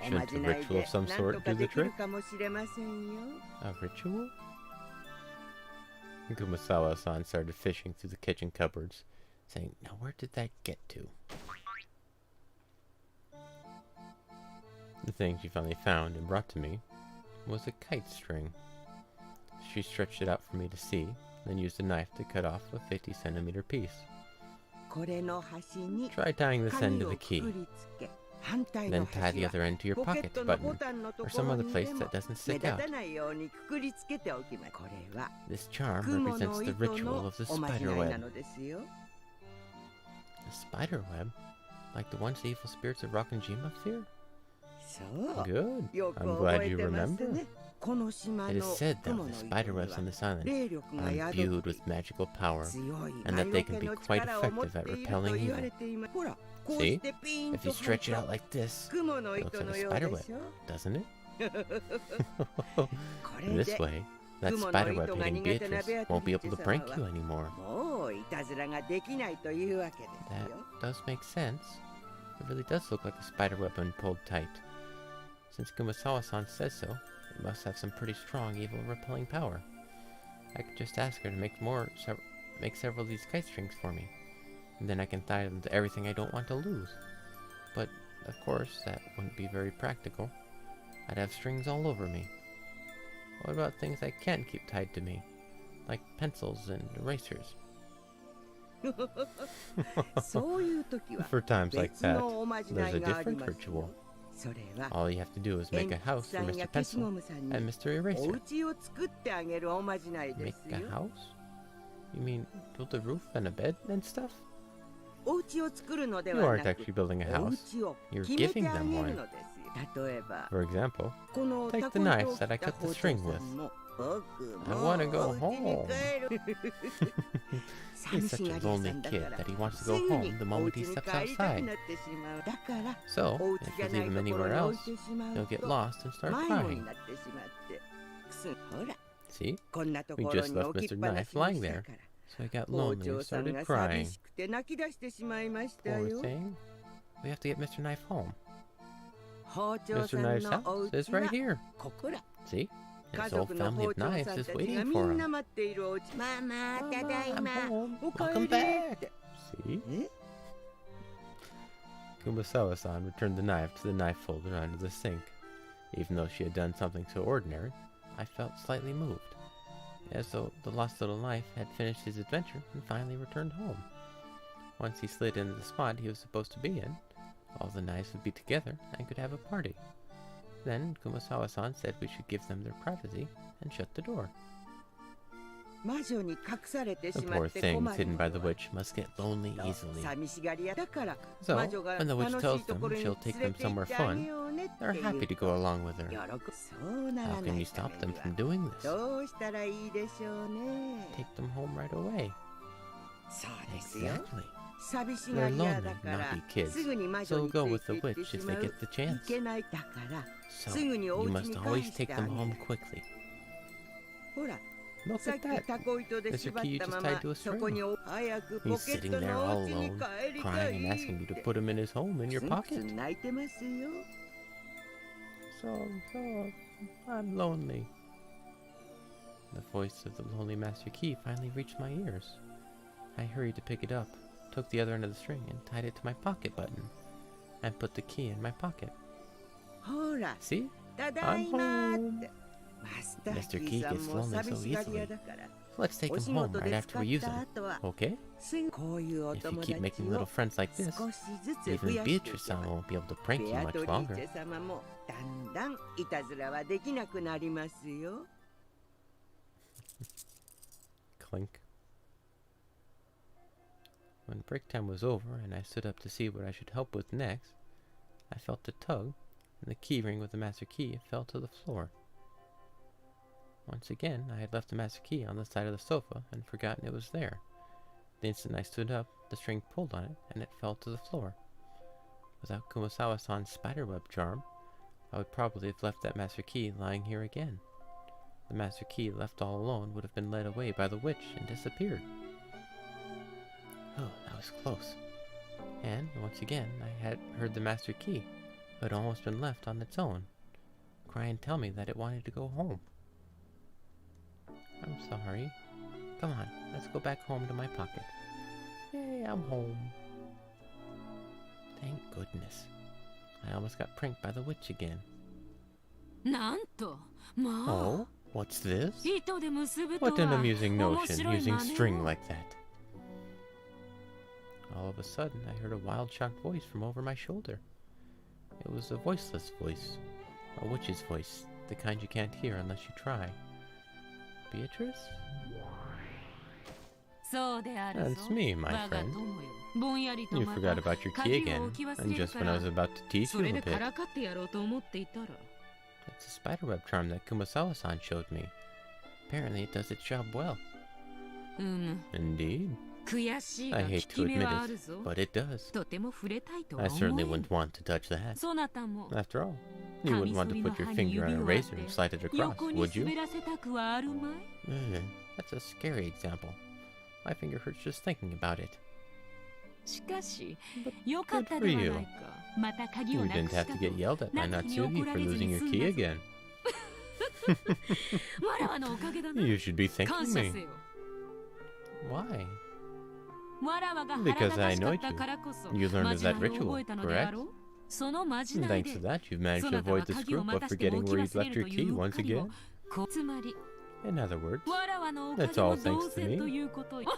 shouldn't a ritual of some sort do the trick? A ritual? Kumasawa-san started fishing through the kitchen cupboards, saying, "Now where did that get to?" The thing she finally found and brought to me was a kite string. She stretched it out for me to see, then used a knife to cut off a 50-centimeter piece. Try tying this end to the key, then tie the other end to your pocket button, or some other place that doesn't stick out. This charm represents the ritual of the spider web. The spider web? Like the ones the evil spirits of Rakunjima fear? Good. I'm glad you remember. It is said that the spider webs on this island are imbued with magical power, and that they can be quite effective at repelling evil. See? If you stretch it out like this, it looks like a spider web, doesn't it? In this way, that spider web hitting Beatrice won't be able to prank you anymore. That does make sense. It really does look like a spider web when pulled tight. Since Kumasawa-san says so, it must have some pretty strong evil repelling power. I could just ask her to make several of these kite strings for me, and then I can tie them to everything I don't want to lose. But, of course, that wouldn't be very practical. I'd have strings all over me. What about things I can't keep tied to me? like pencils and erasers. そういう時は For times like 別 that, のおまじ there's な a いがあり different ます ritual. よ。それは All you have to do is make a 鉛 house 筆 for さんや Mr. 消し Pencil ゴムさんに and Mr. お Eraser. 家を作ってあげるおまじないで Make す a よ。 house? You mean build a roof and a bed and stuff? お家を作るので You は aren't なく actually building a お house. 家を You're 決め giving てあ them げ one. るのですよ。例えば For example, この take タ the コ糸 knives を that I 切った cut the 包 string 丁 with. さんも僕 I も wanna go お家に home. 帰る He's 寂 such し a がり屋さ lonely んだ kid から that he wants to す go ぐに home the お moment 家 he に steps 帰りたく outside. なってしまう。だから So, お家 if じ you ゃな leave い him とこ anywhere ろに置い else, てしま he'll う get と lost and start 迷子 crying. になってしまってほら See? こんなと We ころ just に left 置きっ Mr. ぱな Knife しに lying した there. から So he got 包 lonely 丁 and さん started が crying. 寂しくて泣き出してしまいました Poor よ。 thing. We have to get Mr. Knife home. 包丁 Mr. さん Knife's のお house 家 is は right here. ここら。 See? 家 His whole 族の family 包 of 丁さん knives た is ちが waiting み for んな him. 待っているお家。ママただい I'm ま home. おか Welcome えり back. って See? え Kumasawa-san returned the knife to the knife holder under the sink. Even though she had done something so ordinary, I felt slightly moved, as though the lost little knife had finished his adventure and finally returned home. Once he slid into the spot he was supposed to be in, all the knives would be together and could have a party. Then Kumasawa-san said we should give them their privacy and shut the door. 魔女に隠されて The しま poor って things 困る hidden の by the は witch must get lonely easily. 寂しがり屋だから So, 魔女が when the 楽 witch し tells いと them ころに she'll take 連 them れて行 somewhere ってあ fun, げようねって they're 言う happy to と go along with her. 喜ぶそうな How らな can い you た stop め them に from は doing this? どうしたらいいでしょうね Take them home right away. そうですよ Exactly. 寂しがり屋だか They're lonely, ら naughty kids, すぐに魔女 So に go つい with て the 行って witch し if ま they う get the い chance. けないだから So, すぐにお you 家 must に always 返して take あ them げ home る quickly. ほら Look さっ at き that. タコ糸で There's 縛 a key っ you た just ま tied ま to a そこ string. に早くポ He's ケッ sitting ト there の all お家に alone, 帰りた crying い and asking you っ to て put him in his home in ツ your ンツ pocket. ン泣いてますよ I'm lonely. The voice of the lonely Master Key finally reached my ears. I hurried to pick it up, took the other end of the string and tied it to my pocket button, and put the key in my pocket. ほら See? ただい I'm ま home. ってマスター Mr. キー Key さん gets も lonely 寂 so しがり屋 easily. だから Let's take お him 仕 home 事 right で after 使 we っ use た them. 後は Okay? すぐこういうお If you 友 keep 達 making little を friends like this, 少しずつ増 even やしていけ Beatrice-san ば won't be able to prank ベ you ア much トリー longer. チェ様もだんだんいたずらはできなくなりますよ Clink. When break time was over and I stood up to see what I should help with next, I felt a tug, and the key ring with the master key fell to the floor. Once again, I had left the master key on the side of the sofa and forgotten it was there. The instant I stood up, the string pulled on it, and it fell to the floor. Without Kumasawa-san's spiderweb charm, I would probably have left that master key lying here again. The master key, left all alone, would have been led away by the witch and disappeared. Oh, that was close. And, once again, I had heard the master key, who had almost been left on its own, cry and tell me that it wanted to go home. I'm sorry. Come on, let's go back home to my pocket. Yay, I'm home. Thank goodness. I almost got pranked by the witch again. なんとまあ Oh, what's this? 糸で結ぶと What an は amusing 面 notion, 白い using 真似 string を like that. All of a sudden, I heard a wild, shocked voice from over my shoulder. It was a voiceless voice. A witch's voice, the kind you can't hear unless you try. Beatrice? そうであるぞ That's me, my 我が friend. 友よぼんやりと You ま forgot た about your key 鍵を again, 置き忘 and れる just か when I ら was about to teach そ you れ a でか bit. らかってやろうと思っていたら It's a spiderweb charm that Kumasawa-san showed me. Apparently it does its job well. うむ Indeed. 悔しいが I 効 hate き to 目 admit はあ it, るぞ but it does. とても触れたいとは I 思 certainly え wouldn't want to touch that. そなたも After all, you wouldn't want to put your finger on a razor and slide it across, 横に would you? 滑らせたくはあるまい That's a scary example. My finger hurts just thinking about it. しかしよかったではないかまた鍵 You をな didn't くした have to と get yelled at by 泣きに Natsuki 怒ら for れず losing に your 済ん key だぞ again. わらわのおかげだな You should be 感 thanking 謝 me. せよ Why? わらわが Because 腹 I 立た know しかったからこそ You learned ま of じな that いを ritual, 覚えたのであろうそのまじ And ないで thanks to that, you've managed そ to なたは avoid the 鍵を screw ま of たしても forgetting 置き where 忘 you've れ left る your とい key ううっ once かりを again. つまり In other words, わらわのおか That's げ all も thanks 同 to 然 me. ということよ。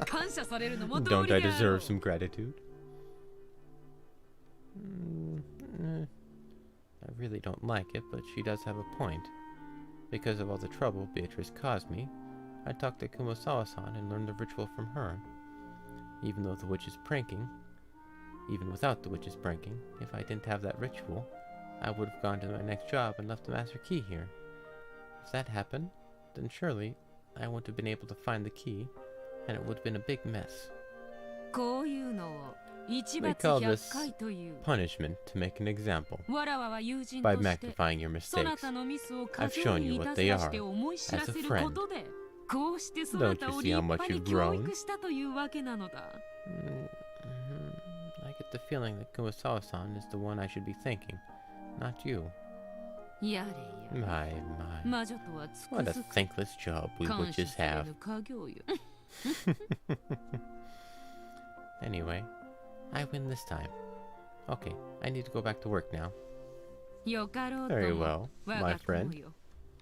感謝されるのも don't 道理 I であろう deserve some gratitude? I really don't like it, but she does have a point. Because of all the trouble Beatrice caused me, I talked to Kumasawa-san and learned the ritual from her. Even though the witch is pranking, even without the witch's pranking, if I didn't have that ritual, I would have gone to my next job and left the master key here. If that happened, then surely I wouldn't have been able to find the key, and it would have been a big mess. こういうのを一 They 罰 call 100 this 回という。 punishment to make an example. わらわは友人 By として magnifying your そな mistakes. たのミスを過 I've 剰 shown に you い what たず they ら are して思い知らせることで、こうしてそなたを Don't 立 you see how 派 much に you've 教 grown? 育したというわけなのだ。I get the feeling that Kumasawa-san is the one I should be thanking, not you. やれや。 My. 魔女とはつく What a づく thankless job we 感謝 witches され have. ぬ家業よ。Anyway, I win this time. Okay, I need to go back to work now. よかろうと Very も well, 我 my が friend. 友よ。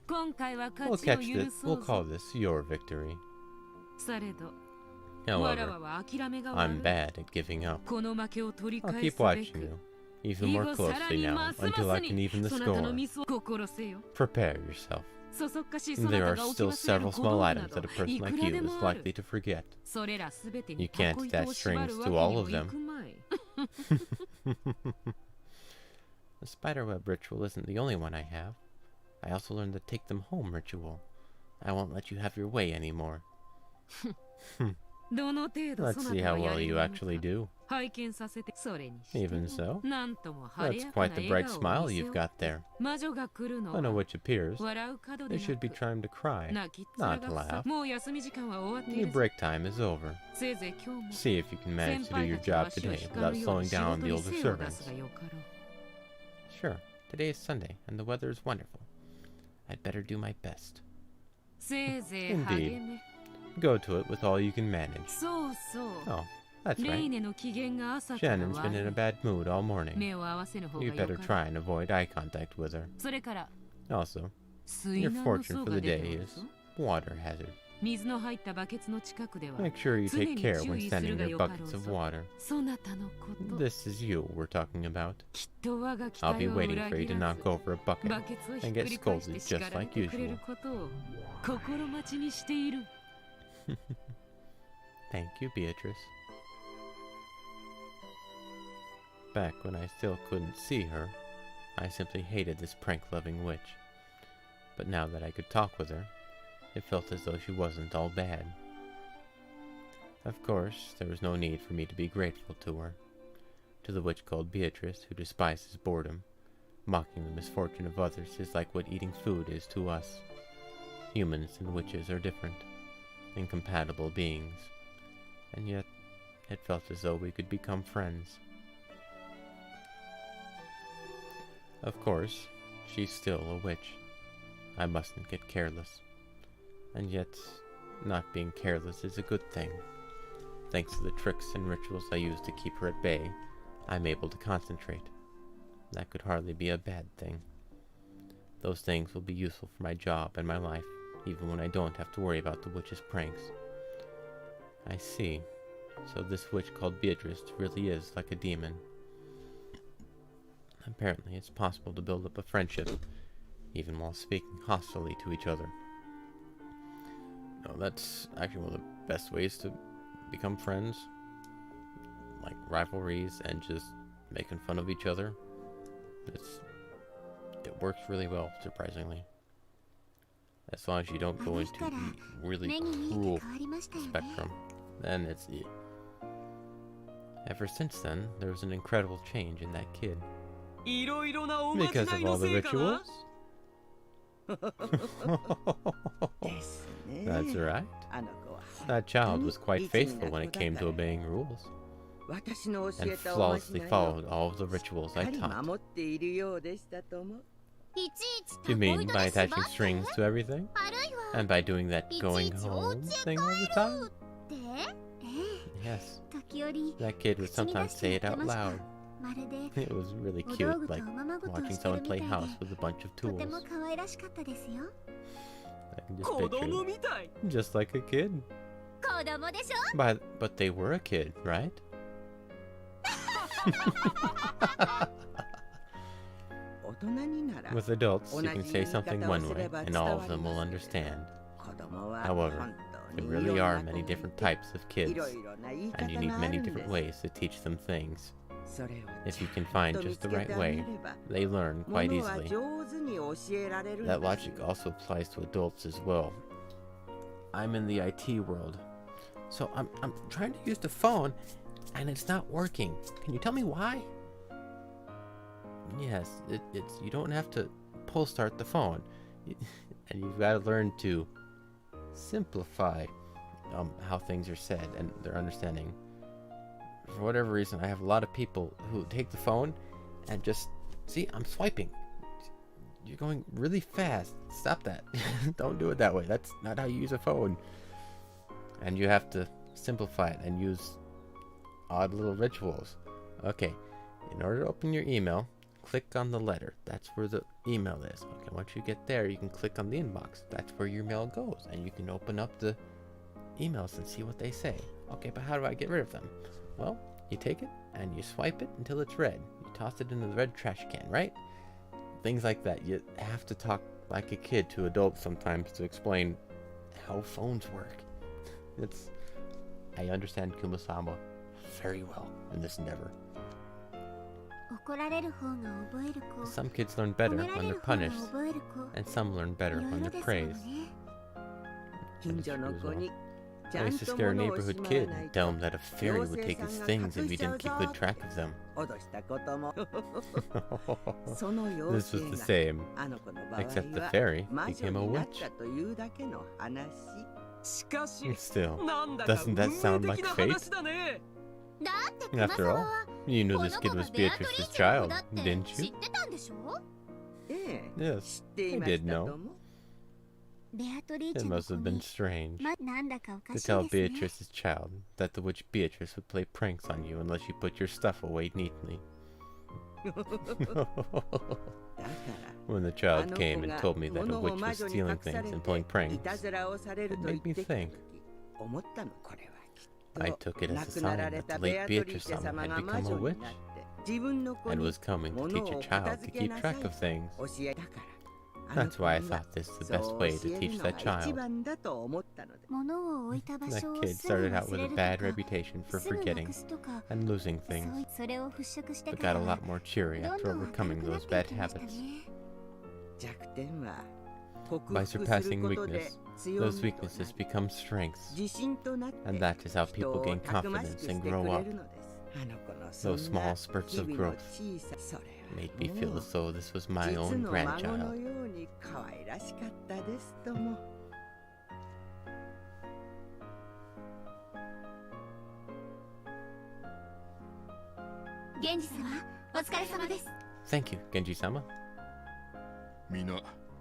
今回は We'll 勝ちを catch 許 this. そう We'll ぞ。 call this your victory. されど、わら However, わは諦めが悪 I'm い。 bad at giving up. この負けを取り I'll 返 keep すべ watching く you, even 以 more 後さら closely に now ます until ま I す can に even the そなたの score. ミスを心せよ。 Prepare yourself. そそっかしいそな There た are が置き still 忘れる several 小 small 道具な items that a ど person いく like ら you で is もある。 likely to forget. それらすべて You に can't タコ糸を attach 縛る strings わ to け all にも of い them. くまい。 The spiderweb ritual isn't the only one I have. I also learned the take them home ritual. I won't let you have your way anymore. どの程度 Let's そな see た how はや well れ you るの actually か do. 拝見させてそれにして Even も so, なんとも晴れ That's やかな quite the 笑 bright 顔を smile 見せ you've よう。 got there. 魔女が来るの When a は witch appears, 笑う角で there な should be く time to cry. 泣きっ Not 面 to が laugh. さもう休み時間は終わってい Your るぞ。 break time is over. せいぜい今日も See if you can manage to do 先輩 your たちの job 足を today 引か without ぬよう slowing に仕 down 事 the に older 精を出 servants. すがよかろう。 Sure, today is Sunday and the weather is wonderful. I'd better do my best. せいぜい Indeed. 励め。 Go to it with all you can manage. そうそう。 Oh, that's レイ right. ネの機嫌が朝から Shannon's been in a 悪い。 bad mood all morning. 目を合わせぬ方が You よかろ better う。 try and avoid eye contact with her. それから、 Also, 水 your 難の fortune 層 for が the 出 day ておる is ぞ。 water hazard. 水の入ったバケツの近くでは、 Make sure you 常 take に care 注 when 意する standing が near よかろう buckets of ぞ。 water. そなたのこと、 This is you we're talking about. きっと我が期 I'll be 待を waiting 裏 for you 切 to ら knock ず、 over a bucket バケツをひっ and く get り返して scolded 叱 just られ like てくれる usual. ことを心待ちにしている。 Thank you, Beatrice. Back when I still couldn't see her, I simply hated this prank-loving witch. But now that I could talk with her, it felt as though she wasn't all bad. Of course, there was no need for me to be grateful to her. To the witch called Beatrice, who despises boredom, mocking the misfortune of others is like what eating food is to us. Humans and witches are different, incompatible beings, and yet it felt as though we could become friends. Of course, she's still a witch. I mustn't get careless. And yet, not being careless is a good thing. Thanks to the tricks and rituals I use to keep her at bay, I'm able to concentrate. That could hardly be a bad thing. Those things will be useful for my job and my life, even when I don't have to worry about the witch's pranks. I see. So this witch called Beatrice really is like a demon. Apparently, it's possible to build up a friendship, even while speaking hostilely to each other. No, that's actually one of the best ways to become friends. Like rivalries and just making fun of each other. It works really well, surprisingly. As long as you don't go into the really 目に見え cruel て変わりましたよね。 spectrum, then it's it. Ever since then, there was an incredible change in that kid. いろいろなおまじ Because な of いの all the せいかな。 rituals? ですね。 That's right. あの子は That child was quite 本当に faithful when it came to obeying rules, 私の教 and えたおまじ flawlessly ないを followed all of the rituals しっ I かり taught. 守っているようでしたとも。いちいち You タコ mean 糸 by で縛 attaching って strings to everything? あるいは And by doing that いち going いちお home 家 thing all the time? ってええ Yes. 時折 That kid would 口に出 sometimes し say て it やって out ました loud. まるで It was really お道 cute, 具と like おままごとを watching してる someone み play たい house で with a bunch of とて tools. も可愛らしかったですよ。 I can just 子 picture 供 it. みたい。 Just like a kid. 子供でしょ。 But they were a kid, right? With adults, you can say something one way, and all of them will understand. However, there really are many different types of kids, and you need many different ways to teach them things. If you can find just the right way, they learn quite easily. That logic also applies to adults as well. I'm in the IT world, so I'm trying to use the phone, and it's not working. Can you tell me why? Yes, it's you don't have to pull start the phone, and you've got to learn to simplify how things are said and their understanding. For whatever reason, I have a lot of people who take the phone and just see, I'm swiping. You're going really fast. Stop that. Don't do it that way. That's not how you use a phone. And you have to simplify it and use odd little rituals. Okay, in order to open your email, click on the letter. That's where the email is. Okay, once you get there, you can click on the inbox. That's where your mail goes. And you can open up the emails and see what they say. Okay, but how do I get rid of them? Well, you take it and you swipe it until it's red. You toss it into the red trash can, right? Things like that. You have to talk like a kid to adults sometimes to explain how phones work. I understand Kumasama very well in this endeavor. 怒られる方が覚える子、 Some kids learn better 褒めら when れ they're る方が punished, 覚える子、 and some learn い better ろい when ろ they're ですもん praised. ね。 近所の子にち I ゃん used to と scare a 物をし neighborhood まわ kid ない and と tell him that a fairy would take his things if he didn't keep good track of them. 脅したこともその妖 This was 精 the が same, あの子の場合 except the は fairy 魔女 became a になっ witch. たというだけの話。しかし、 Still, なんだか doesn't 運 that 命 sound like 的な fate? 話だね。だって熊 After 沢 all, は you knew この this 子 kid が was ベアトリー Beatrice's チェの子 child, だって didn't 知っ you? てたんでしょ。ええ、 Yes, 知ってい I ま did したと know. も。ベアトリー It チェの must 子 have been に、 strange なんだかおか to しい tell ですね。 Beatrice's child that the witch Beatrice would play pranks on you unless you put your stuff away neatly. だから When the あ child の came 子 and が told me that a 物を witch 魔 was 女に隠 stealing され things and て い pulling pranks, たずらをされる it と言 made って me きた think. 時思ったの。これはきっ I と took it 亡 as a くな sign られ that た the ベ late アトリー Beatrice チェ sama 様 had が魔 become a 女に witch なって自分の子 and に was coming to 物 teach を a 片 child to 付け keep なさい track of things. 教えたから That's why I thought this was the best そう way 教 to え teach るの that が一 child. 番だと思ったので。物を置いた場 That 所を kid すぐ started 忘 out with れ a る bad とか、 reputation for すぐな forgetting くすとか、 and losing things, それを払拭して but か got ら a lot more cheery どん after どん明る overcoming くなっ those てい bad きました habits. ね。弱点は克 By 服する surpassing ことで weakness, 強 those みとな weaknesses り become strengths, 自信となって and that is how 人 people を gain たくましく confidence して and く grow れ up. るのです。あの子のそ Those んな small spurts 日 of 々の growth 小さそれ made me は feel もう as though this was my 実 own の孫の grandchild. ように可愛らしかったですとも。源氏様お疲れ様です。 Thank you, Genji-sama. みんな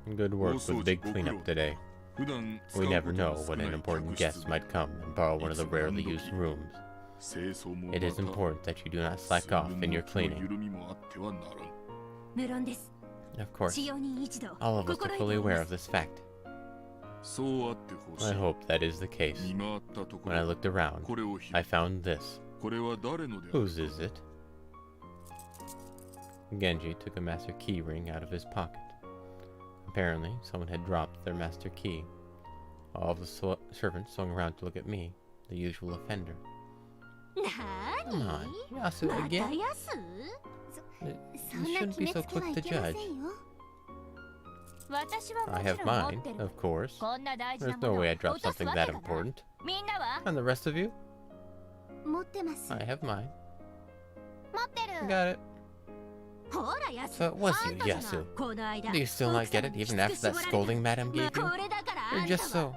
Good work with big cleanup today. 普段使 We う never こと know の少 when ない an important 客室 guest might come and borrow one of the rarely used rooms. 清掃も It is また important that you do not slack 数 off 分 in の your 気の cleaning. 緩みもあってはならん。無論です。 Of course, 使用人一同 all of us 心 are 得 fully ており aware ま of す。 this fact. そうあってほし I い。 hope that is the case. 見回ったとこ When I ろ looked around, これを拾 I う found this. これは誰のである Whose is it? Genji took a master key ring out of his pocket. Apparently, someone had dropped their master key. All of the servants swung around to look at me, the usual offender. な Come ー on, に Yasu また again? やす そ You んな shouldn't 決 be め so つけは quick い to けま judge. せんよ。私はも I ち have ろん持って mine, る。 of course. こんな大事な There's も no のを way I 落 dropped とす something わけ that がない。 important. みんなは And the rest of you? 持ってます。 I have mine. 持ってる。 Got it. ほらやす。 So it was あ you, んたじゃない Yasu. この間 Do you still not get it even after that scolding Madam ま gave あ you? これだからあ You're んた just は so...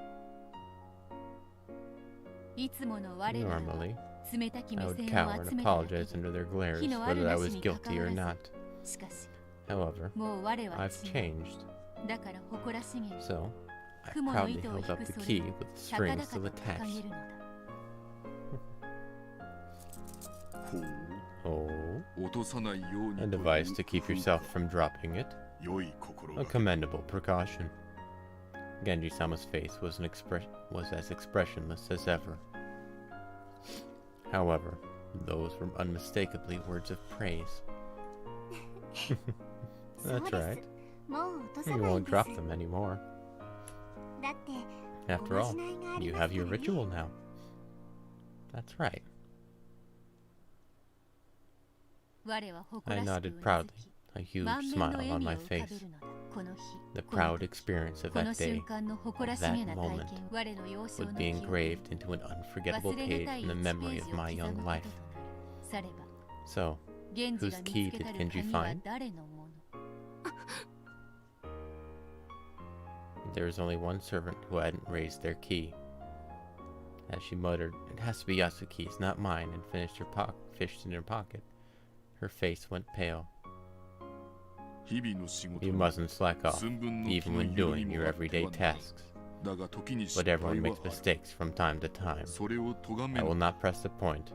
いつもの我らは Normally, 冷たき I 目 would 線を cower 集 and めただけ apologize under their glares, 火のある whether I なし was に関 guilty わ or ら not. ずしかし However, もう我は I've 違う changed. だから誇らしげに So, I 雲の proudly 糸を held 引 up く the それ key を with 高々 strings と still 掲げ attached. るのだほう Oh, 落とさないように A という device to keep 工夫 yourself か from dropping it. 良い心 A がけ commendable precaution. Genji-sama's face was as expressionless as ever. However, those were unmistakably words of praise. That's right. もう落とさ You ない won't んです drop them anymore. だって After お all, まじないがあり you ます have か your らね ritual now. That's right. 我は誇 I らしく nodded うな proudly, ずき a huge 満面 smile の笑 on みを my 浮かべ face. るのだこの日 The この proud 時 experience of この that day 瞬間の誇らし that げな体 moment 験我の幼少 would の be 記憶 engraved into an unforgettable 忘れ page がたい in the 1 memory ペー of ジを my 刻 young むことと life. なるされば So, 源氏が whose 見 key つけ did たる Genji 鍵は find? 誰のもの There was only one servant who hadn't raised their key. As she muttered, "It has to be Yasuki's, not mine," and fished in her pocket, her face went pale. 日々の仕事 You に mustn't slack off, 寸分の気 even の when 緩み doing も your あって everyday はならない tasks. だが時に失 But 敗 everyone は makes ある mistakes from time to time. それを咎め I will な not press the point, 己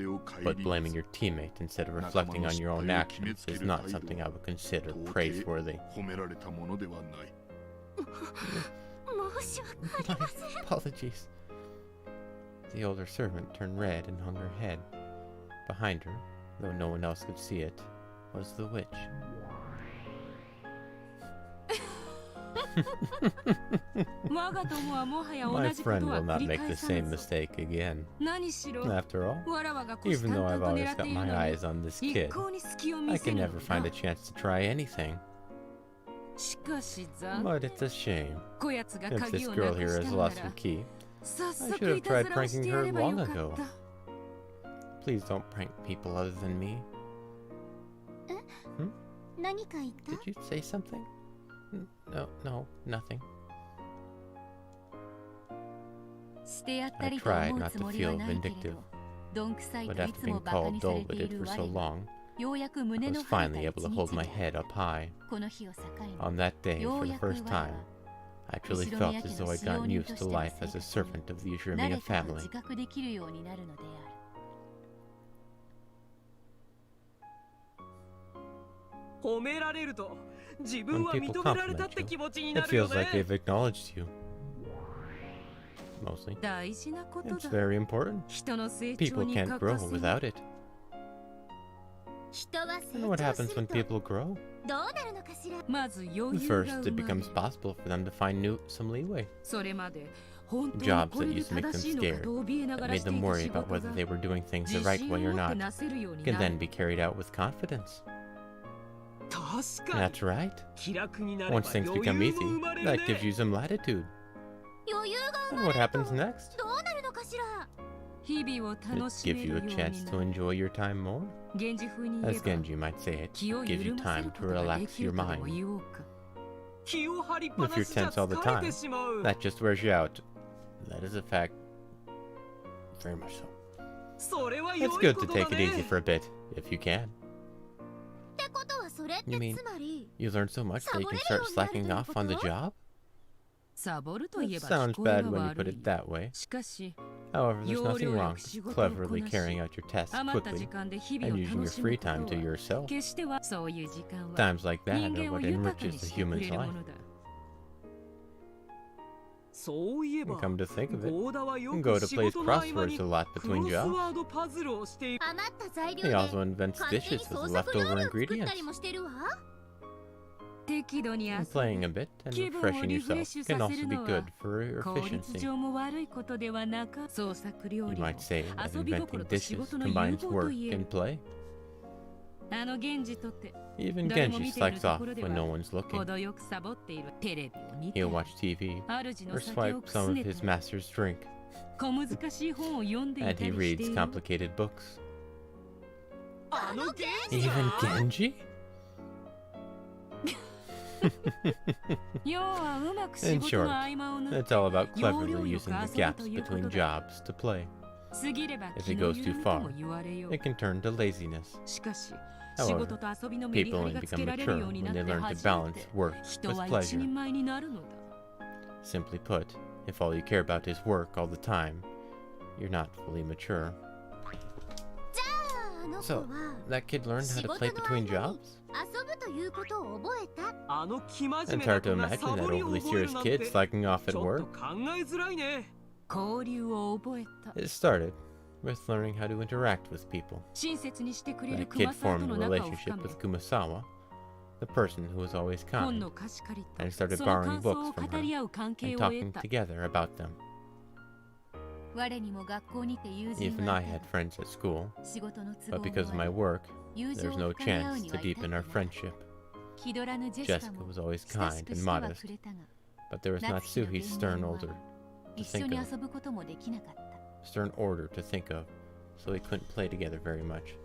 を but 顧み blaming ず your teammate instead of reflecting on your own actions is not something I would consider praiseworthy. 褒められたものではない 申し訳ありません Apologies. The older servant turned red and hung her head. Behind her, though no one else could see it, was the witch. 我が友はもはや同 My じこ friend とは will 繰 not り make 返 the さ same ぬぞ mistake again. 何しろ After all, わらわが虎視 even 眈 though 々 I've と always 狙って got いる my のに eyes on this 一 kid, 向に隙を I 見せ can ぬ never の find a だ chance to try anything. しかし残 But it's a shame. こやつが If 鍵 this をな girl く here し has たの lost な her ら key. 早 I 速 should have いた tried ずらをし pranking てや her ればよ long かっ ago. た Please don't prank people other than me. 何か言った Did you say something? No, nothing. してやった I りと思 tried う not つ to もりは feel ないけれ vindictive, どどんくさい but とい after つも being バカ called にされ dull て with い it る for 我 so が long, ようやく I 胸 was の晴れ finally た able to 一 hold 日 my が head up high. この日を境に On that day, よ for う the やく first 我は time, I truly 後ろの felt 焼 as け though の I'd 使用 gotten 人 used と to しての life 生 as a 活に servant of the 慣 Umineko れたと family. 自覚できるようになるのである褒められると自分 When は people 認められたっ compliment て you, 気持ちにな it るよ feels like ね they've acknowledged you. Mostly. 大事なこと It's だ very important. 人の成長 People に can't 欠 grow かせない without it. 人は And what 成長 happens する when と people grow? どうなるのかしらまず余裕が First, it 生まれ becomes る possible for them to find some leeway. それまで本当に Jobs こ that れで used to make 正 them しいのかと怯えな scared, が that ら made してい them た worry 仕 about 事 whether が they were doing things the 自 right 信 way を or 持って not, なせるように can な then る be carried out with confidence. 確かに That's right. 気楽になれば Once things 余 become 裕も easy, 生まれる that ね gives you some latitude. 余裕が生 And ま what れると happens next? どうなるのかしら日々を It 楽しめ gives る you よ a うに chance な to る enjoy your time more. 源氏風に言 As えば Genji might say it, 気を gives you 緩ませ time る to ことがで relax きる your とでも mind. 言おうか気を張りっぱ If な you're しじゃ tense all the 疲れ time, てしまう that just wears you out. That is a fact. Very much so. それは良 It's い good こ to とだ take it easy ね for a bit, if you can. ってことはそれって You mean つまり you learn so much that you can サボ start れるようになる slacking という off on the こと？ job? サボるとい It えば sounds 聞こえ bad が when you put 悪 it い that way. しかし However, there's 要 nothing 領よ wrong く仕 with 事をこ cleverly なし carrying out your tasks 余った時 quickly 間で日々 and を using 楽 your しむ free こと time to は yourself. 決してはそういう時間は Times like that 人 are 間を what 豊か enriches に the してくれ human's るも life. のだそういえば Come to think of it, ゴーダはよ you go く to 仕 play 事の合間 crosswords に a lot ク between ロス jobs. ワードパズルをしている 余った材料 He で also invents 勝手に dishes 創 with 作料 leftover 理を作った ingredients. りもしてるわ 適度に遊 And び playing a bit and 気分を refreshing リフレッ yourself シュ can させ also る be の good は for 効率 efficiency. 上も悪いことではなか創作料 You 理も might say that 遊び心 inventing と仕 dishes 事の融 combines 合と work 言え and る play. あの源氏とて Even 誰も Genji 見ている slacks と off ころで when は no one's looking. 程よくサボっているテレビを見て He'll watch TV 主の or 酒を swipe く some す of ね his て master's drink, 小難しい本を読んでいた and り he してい reads る complicated books. あのゲーム Even Genji? 要はうまく仕 In 事 short, の合間を縫っ it's て all about 要 cleverly 領よ using く the 遊ぶ gaps ということ between だ jobs to play. 過ぎれば If 気 it の goes 緩 too みと far, も言われよう it can turn to laziness. しかし However, 仕事と遊びのメリハ People リ only がつ become けられ mature るように when なっ they て learn to 初め balance て work 人 with は一 pleasure. 人前になるのだ Simply put, if all you care about is work all the time, you're not fully mature. じゃあの子 So, は that kid learned how 仕 to 事 play の between 間に jobs? 遊ぶということを覚えた。あの生真 It's 面目な hard to 子が imagine サ that ボりを overly 覚える serious なん kid て slacking off ち at ょっと work. 考えづらいね。交流を覚えた。 It started with learning how to interact with people. 親切にしてくれる That 熊 kid 沢と formed の a 仲を relationship 深め、 with Kumasawa, the person who was always 本 kind, の貸し借り and と started その borrowing 感想 books を from 語り her 合う関係 and を得 talking た。 together about them. 我にも学校にて友人 Even は I い had た friends at school, 仕事の都 but 合 because of も my あり work, 友 there 情 was を no 深め合う chance に to は至って deepen な our い friendship. 気取らぬジェシカ Jessica も was always 親し kind く and しては modest, くれたが but there was 夏 Natsuhi's 日の現 stern 実は order to 一緒 think に of, 遊ぶこともできなかった stern order to think of, so we couldn't play together very much.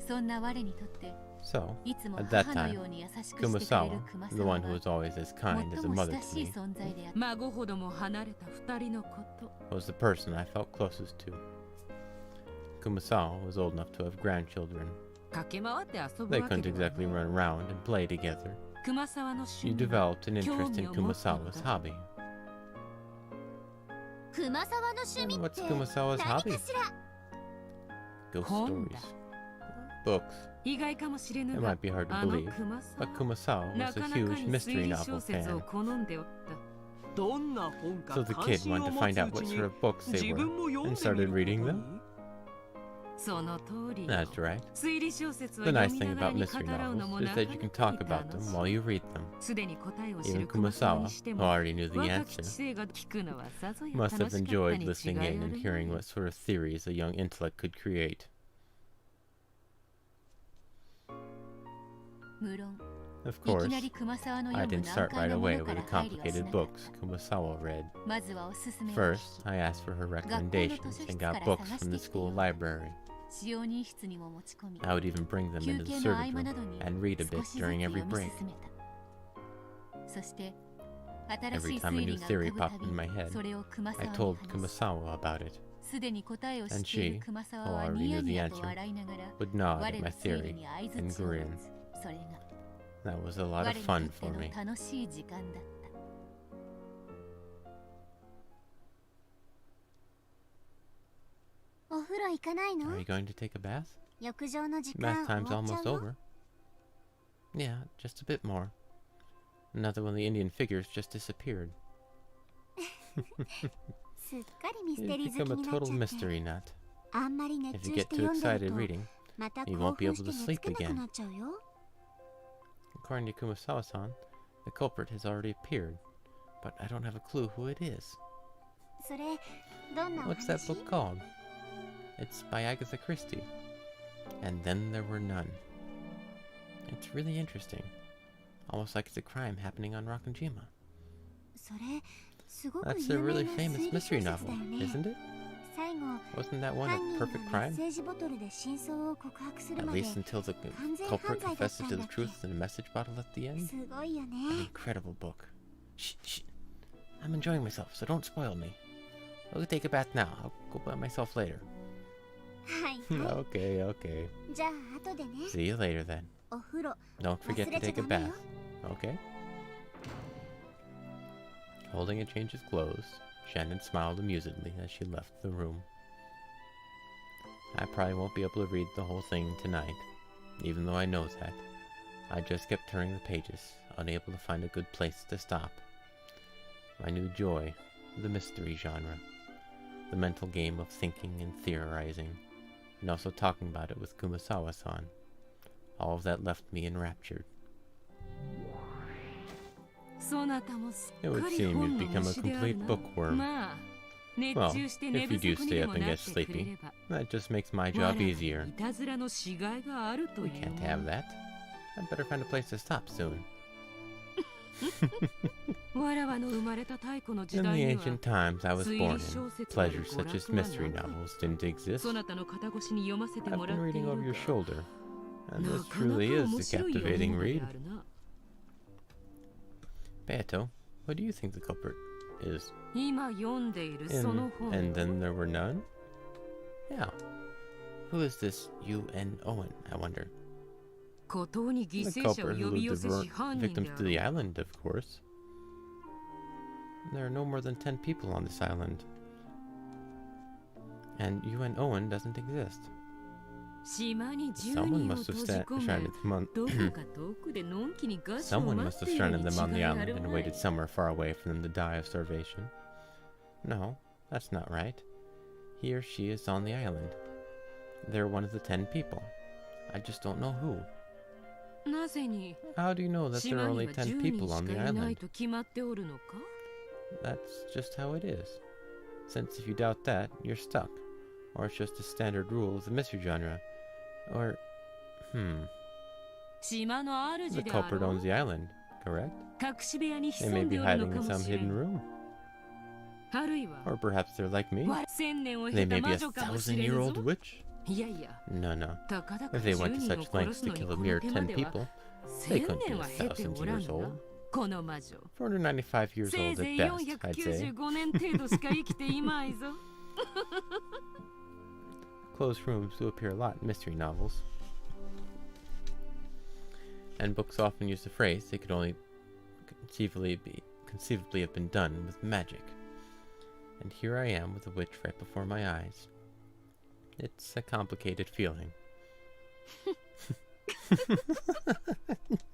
そんな我にとって So, いつも at that 母の time, ように優しくしてくれる Kumasawa, 熊 the 沢 one who は was always as kind as 最 a も mother 親 to しい me, 存在であった孫ほども離れた二人のこと。 was the person I felt closest to. Kumasawa was old enough to have grandchildren. 駆け回って遊ぶ They わけ couldn't では exactly ない。 run around and play together. 熊沢の趣 You 味は developed an interest in 興味を持ったのだ。 Kumasawa's hobby. 熊沢の趣味 And っ what's て Kumasawa's 何 hobby? かしら。 Ghost Honda. stories. Books. 意外かもしれぬ It が might be hard to あの believe, 熊 but 沢 Kumasawa な was か a なか huge に mystery 推理 novel 小説を fan. 好んでおった。どんな本か So the 関 kid 心 wanted を to 持 find つ out う what ち sort に of books they 自 were 分も読ん and でみ started る reading こと them. に。その通りよ。 That's right. 推理小説は The 読 nice み thing ながら about に mystery 語らうのも novels な is か that な you can か talk に about 楽 them し while い。 you read them. すでに答えを知 Even る熊沢 Kumasawa, にして who も already knew the 若き answer, 知性が聞くのはさぞや must 楽 have しかった enjoyed に違い listening あ in る and まい hearing what sort of theories a young intellect could create. 無論 Of いき course, なり熊沢の I 読む didn't 難 start 解 right なも away のか with ら the 入りはし complicated なかっ books Kumasawa read. たまずはおすすめを First, I asked for her recommendations and got books from the school library. 使用人室にも持ち込み I would even bring them 休 into the 憩の合 servant 間 room などに and read a bit 少しずつ during 読 every み break. 進めたそして新 Every しい time a 推 new 理が theory 浮かぶ popped た in my び head, それを熊 I 沢に told 話す Kumasawa about it. すでに答えを知 And っている she, 熊沢 who は already ニヤ knew ニ the ヤと answer, 笑いながら would nod 我 at の my 推理 theory に相 and 槌を打 grin. つそれが That was a lot 我 of に fun とって for の me. 楽しい時間だったお風呂行かないの Are you going to take a bath? 浴場の時間 Bath time's 終わっちゃ almost うよ over. Yeah, just a bit more. Another one of the Indian figures just disappeared. すっかりミステ You've リー好 become き a になっ total ちゃって mystery nut. あんまり熱 If 中 you し get て too 読んで excited ると reading, また you 興 won't be 奮 able し to て寝 sleep つけなく again. なっちゃうよ According to Kumasawa-san, the culprit has already appeared, but I don't have a clue who it is. それどんなお What's that 話 book called? It's by Agatha Christie. And then there were none. It's really interesting. Almost like it's a crime happening on Rokkenjima. それすごく That's a 有名 really な famous 推理小 mystery 説だ novel, よね isn't it? 最後 Wasn't that one 犯 a 人が perfect メッ crime? セージボトルで真相を告白する At まで least until the Hanzei culprit Hanzai confessed to the だったんだっけ truth in a message bottle at the end? すごいよね An incredible book. Shh, shh. I'm enjoying myself, so don't spoil me. I'll take a bath now. I'll go by myself later. はいはい Okay, okay. じゃあ後でね See you later then. お風呂 Don't forget to take a 忘れちゃダメよ。 bath. Okay? Holding a change of clothes, Shannon smiled amusedly as she left the room. I probably won't be able to read the whole thing tonight, even though I know that. I just kept turning the pages, unable to find a good place to stop. My new joy, the mystery genre, the mental game of thinking and theorizing, and also talking about it with Kumasawa-san. All of that left me enraptured. そなたもす It っ would かり seem 本 you've の become a 虫である complete な。 bookworm. まあ、熱 Well, 中して寝 if you 不 do 足 stay に up も and なっ get てくれ sleepy, れば。 that just makes my 我ら job に easier. いたずらのしがいがあると We いう can't も have の。 that. I'd better find a place to stop soon. わらわの生まれた太古の時 In 代 the には ancient times I was 推 born 理小 in, 説なる pleasures such 娯 as 楽は mystery なく novels didn't exist. そなたの肩越しに読ませて I've もら been ってい reading over る your が shoulder, and な this かなか truly is 面 a 白い読み captivating 物で read. あるな。 Beato, what do you think the culprit is? 今読んでいる In その本。 And Then There Were None? Yeah. Who is this U.N. Owen, I wonder? 孤島に犠 The 牲者を culprit 呼 who び寄 lured せ the し犯人で victims あ to る the island, of course. There are no more than 10 people on this island. And U.N. Owen doesn't exist. 島に10 Someone 人を must have 閉じ込め stranded them on どこか遠くでのんきにガスを Someone 待 must っ have ている stranded に them on the 違いあ island る and まい waited somewhere far away for them to die of starvation. No, that's not right. He or she is on the island. They're one of the 10 people. I just don't know who. なぜに How do you know that there 島 are に only は 10 10 people 人 on し the かいない island? と決まっておるのか That's just how it is. Since if you doubt that, you're stuck. Or it's just a standard rule of the mystery genre. Or, 島の the 主であ culprit ろ owns う the island, correct? 隠し部屋に They 潜 may ん be でおるの hiding か in も some しれ hidden ん room. あるいは Or perhaps they're like me. 1000年を They 経た may be 魔 a 女かもしれぬ thousand-year-old ぞ witch. いやいや No, no. たかだか If they 10 went to 人を such 殺 lengths す to のに kill こ a の mere 手間 10 では people, they 1000 couldn't be 年 a は経て thousand おら years んな old. この魔女 495 years せい old ぜ at い best, I'd say. 495年程度しか生きていまいぞ Closed rooms do appear a lot in mystery novels. And books often use the phrase they could only conceivably have been done with magic. And here I am with a witch right before my eyes. It's a complicated feeling.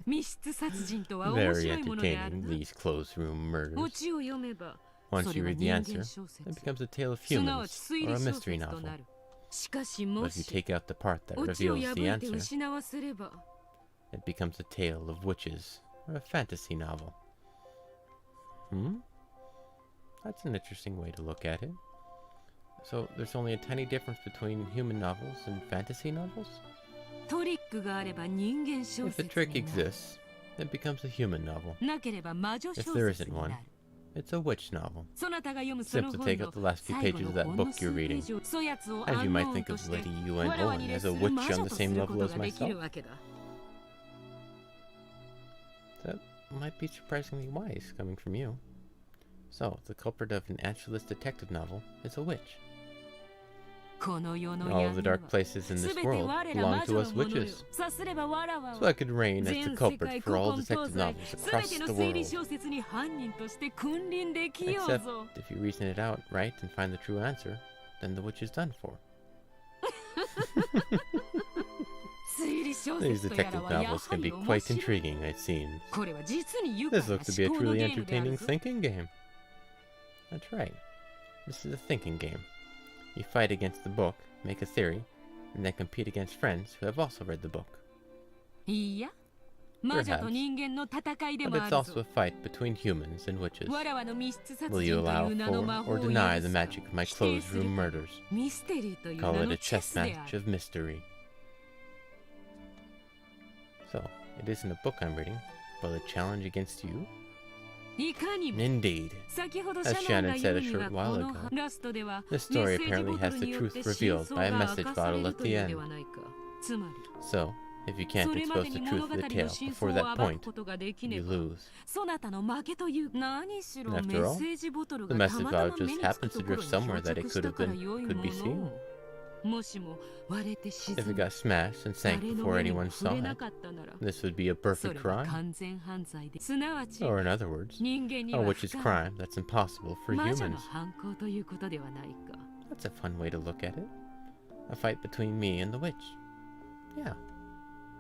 密室殺人とは面 Very 白いものである entertaining, な these closed room オ murders. チを読めば Once そ you れは read the 人 answer, 間小説 it becomes a tale of すなわ humans ち推 or a 理小 mystery 説と novel. なるしかし But も if you し take out the part that オチを reveals 破 the いて answer, 失わせれば it becomes a tale of witches or a fantasy novel. That's an interesting way to look at it. So there's only a tiny difference between human novels and fantasy novels? トリックがあれば人間小 If the 説 trick になる exists, it becomes a human novel. なければ魔女 If 小 there 説 isn't にな one, る it's a witch novel. そなたが読むその Simply 本 take の out the last few 最後 pages の of that ほんの book 数 you're ペー reading. ジをそやつを As you アン might ノーン think と of して Lady Yu わ and らわ Owen に as 列 a する witch 魔 on 女 the とす same るこ level と as ができる myself. わけだ That might be surprisingly wise coming from you. So, the culprit of an answerless detective novel is a witch. この世の All of the 闇は dark places in す this べて world 我ら belong 魔 to 女 us のものよ witches. さすればわらわ So は I could reign as 全 the 世 culprit 界 for 古 all 今 detective 東西 novels すべ across ての the 推理 world. 小説に犯人として君臨できよう Except ぞ if you reason it out right and find the true answer, then the witch is done for. 推理小 These 説とやら detective はや novels は can り be 面 quite 白い intriguing, it seems. これは実に愉快 This な looks to be a 思考の truly ゲームである entertaining ぞ thinking game. That's right. This is a thinking game. You fight against the book, make a theory, and then compete against friends who have also read the book. いいや魔女と人間の戦いで But もあ it's る also ぞ a fight between humans and witches. わらわの密室殺 Will you 人とい allow う名の魔 for 法 or を deny 許 the すか magic of my 否定 closed する room か murders? ミステリーという名 Call it の a チェ chess スであ match る of mystery. So, it isn't a book I'm reading, but a challenge against you? いかにも Indeed. 先ほど As シャノンが Shannon 言 said う a に short はこ while の ago, ラストでは the メッ story セージ apparently ボト has ル the によっ truth て真 revealed 相 by a が message 明かされ bottle る at と the いうで end. はないかつまり So, if you can't それま expose で the に truth 物 of 語 the の tale 真 before 相を that 暴く point, ことができね you ば lose. そなたの負けという何しろ After メ all, ッセージボトル the がた message またま bottle 目 just につ happens くと to ころ drift に somewhere 漂 that it 着し could た have から been 良い could も be seen. のもしも割れて沈 If it ん got smashed and sank 誰の before 目にも anyone 触 saw れな it, かったなら this would be a そ perfect れは crime. 完全犯罪ですなわち Or in other words, 人間に a は witch's 不可能 crime that's impossible for 魔女 humans. の犯行ということではないか That's a fun way to look at it. A fight between me and the witch. Yeah,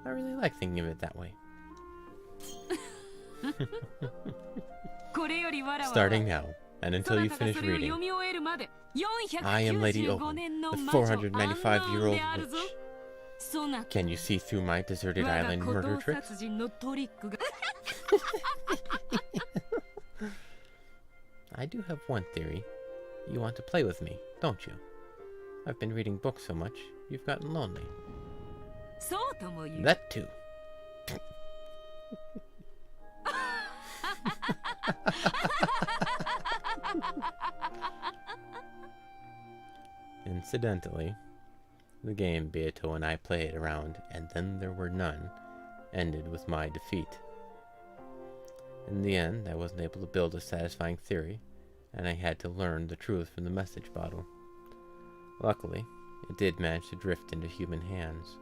I really like thinking of it that way. これよりわらわは Starting now, and そ until な you たが finish それを reading, 読み終えるまで I am Lady 495 Owen, 年の the 魔女アンノ 495-year-old ーンであるぞ witch. そなた Can you see through my deserted 我が island 孤 murder 島 tricks? 殺人のトリックが I do have one theory. You want to play with me, don't you? I've been reading books so much, you've gotten lonely. そうとも言う That too. Incidentally, the game Beato and I played around, and then there were none, ended with my defeat. In the end, I wasn't able to build a satisfying theory, and I had to learn the truth from the message bottle. Luckily, it did manage to drift into human hands.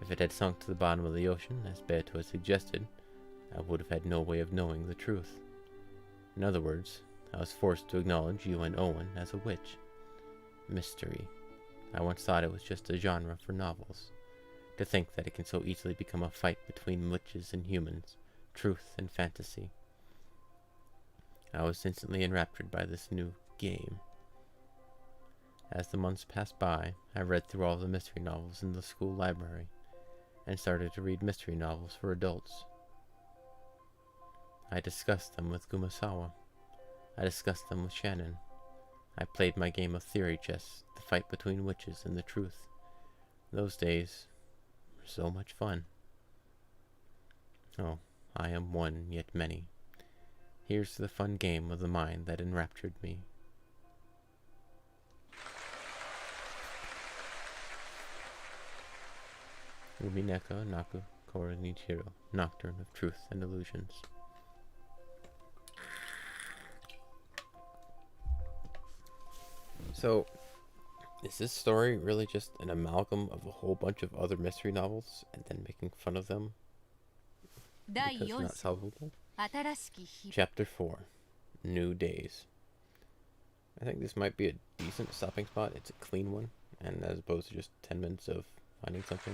If it had sunk to the bottom of the ocean, as Beato had suggested, I would have had no way of knowing the truth. In other words, I was forced to acknowledge you and Owen as a witch. Mystery. I once thought it was just a genre for novels. To think that it can so easily become a fight between witches and humans, truth and fantasy. I was instantly enraptured by this new game. As the months passed by, I read through all the mystery novels in the school library, and started to read mystery novels for adults. I discussed them with Gumasawa. I discussed them with Shannon. I played my game of theory chess, the fight between witches and the truth. Those days were so much fun. Oh, I am one, yet many. Here's to the fun game of the mind that enraptured me. Umineko Naku Koronichiro, Nocturne of Truth and Illusions. So, is this story really just an amalgam of a whole bunch of other mystery novels and then making fun of them第 because they're 4 not 章 solvable? 新しき日々 Chapter 4, New Days. I think this might be a decent stopping spot. It's a clean one, and as opposed to just 10 minutes of finding something,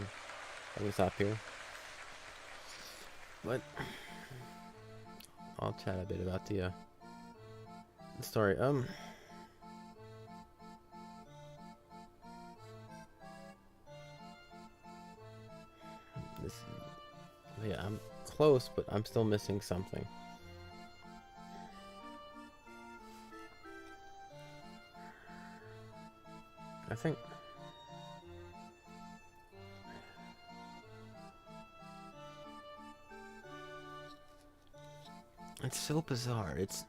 I can stop here. But I'll chat a bit about the story. This, yeah, I'm close, but I'm still missing something. I think it's so bizarre. It's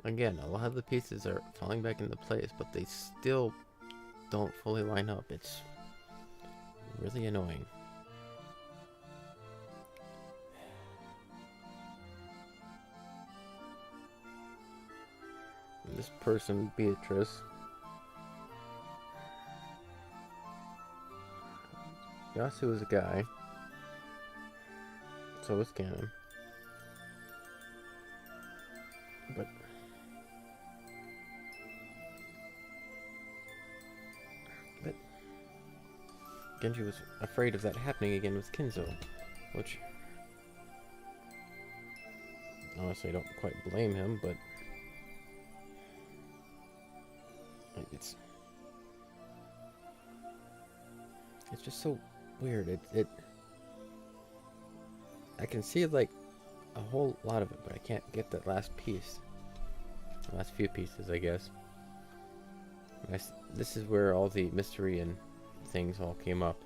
again, a lot of the pieces are falling back into place, but they still don't fully line up. It's really annoying. This person, Beatrice, Yasu is a guy, so is Canon, but Genji was afraid of that happening again with Kinzo, which honestly I don't quite blame him, but it's just so weird. I can see like a whole lot of it, but I can't get that last piece. The last few pieces, I guess. This is where all the mystery and things all came up.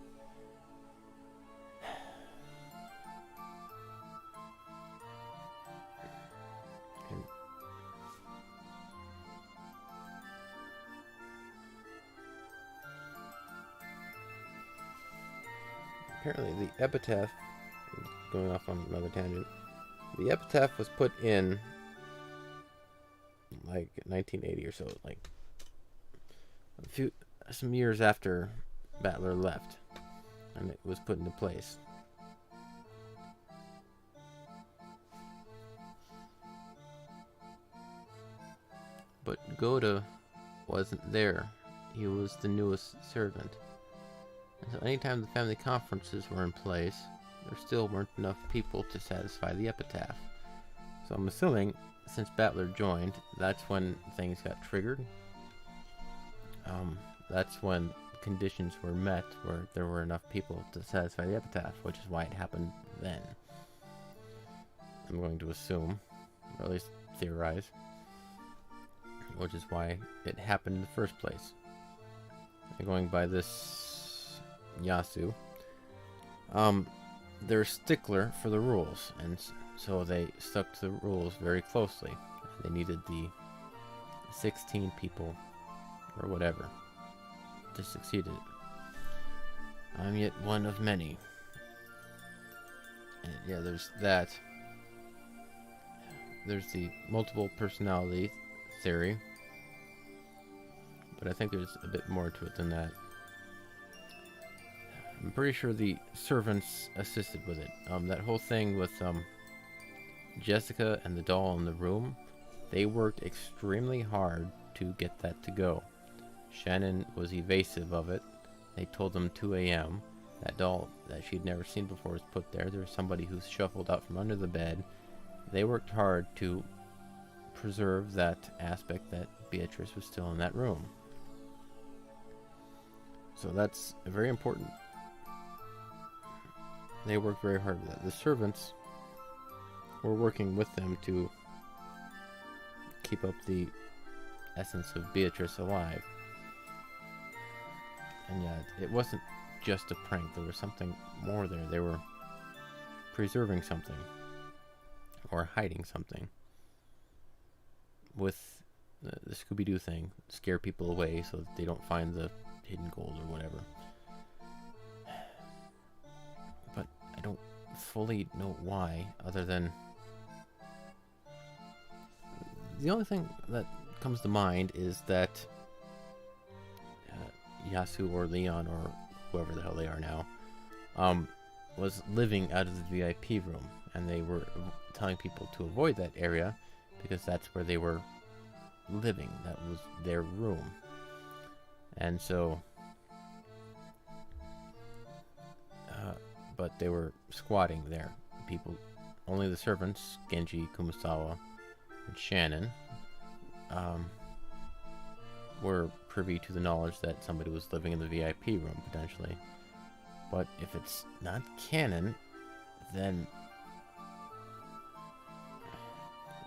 And apparently the epitaph, going off on another tangent, the epitaph was put in like 1980 or so, like some years after Battler left, and it was put into place. But Goda wasn't there. He was the newest servant. And so anytime the family conferences were in place, there still weren't enough people to satisfy the epitaph. So I'm assuming, since Battler joined, that's when things got triggered. That's when conditions were met where there were enough people to satisfy the epitaph, which is why it happened then. I'm going to assume, or at least theorize, which is why it happened in the first place. And going by this Yasu, they're a stickler for the rules, and so they stuck to the rules very closely. They needed the 16 people, or whatever, to succeed in it. I'm yet one of many. And yeah, there's that. There's the multiple personality theory, but I think there's a bit more to it than that. I'm pretty sure the servants assisted with it. That whole thing with Jessica and the doll in the room, they worked extremely hard to get that to go. Shannon was evasive of it. They told them 2 a.m. That doll that she'd never seen before was put there. There was somebody who's shuffled out from under the bed. They worked hard to preserve that aspect that Beatrice was still in that room. So that's very important. They worked very hard with that. The servants were working with them to keep up the essence of Beatrice alive. And yeah, it wasn't just a prank. There was something more there. They were preserving something or hiding something with the Scooby-Doo thing. Scare people away so that they don't find the hidden gold or whatever. But I don't fully know why, other than the only thing that comes to mind is that Yasu or Leon or whoever the hell they are now was living out of the VIP room, and they were telling people to avoid that area because that's where they were living. That was their room. And so but they were squatting there. People, only the servants, Genji, Kumasawa, and Shannon, were privy to the knowledge that somebody was living in the VIP room, potentially. But if it's not canon, then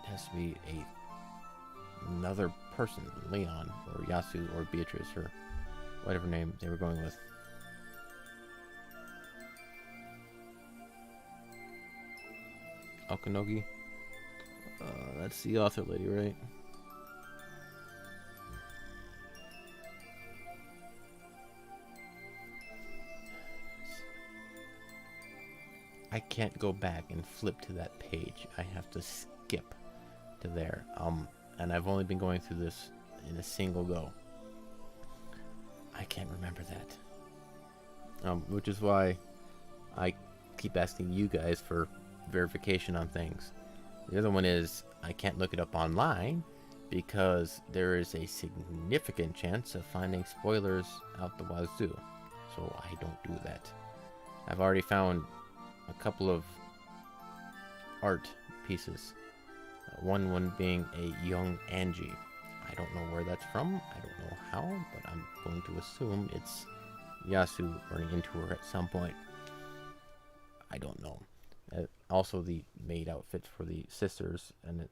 it has to be another person, Leon, or Yasu, or Beatrice, or whatever name they were going with. Okanogi? That's the author lady, right? I can't go back and flip to that page. I have to skip to there. And I've only been going through this in a single go. I can't remember that. Which is why I keep asking you guys for verification on things. The other one is I can't look it up online because there is a significant chance of finding spoilers out the wazoo. So I don't do that. I've already found a couple of art pieces. One being a young Angie. I don't know where that's from. I don't know how, but I'm going to assume it's Yasu running into her at some point. I don't know. Also, the maid outfit for the sisters, and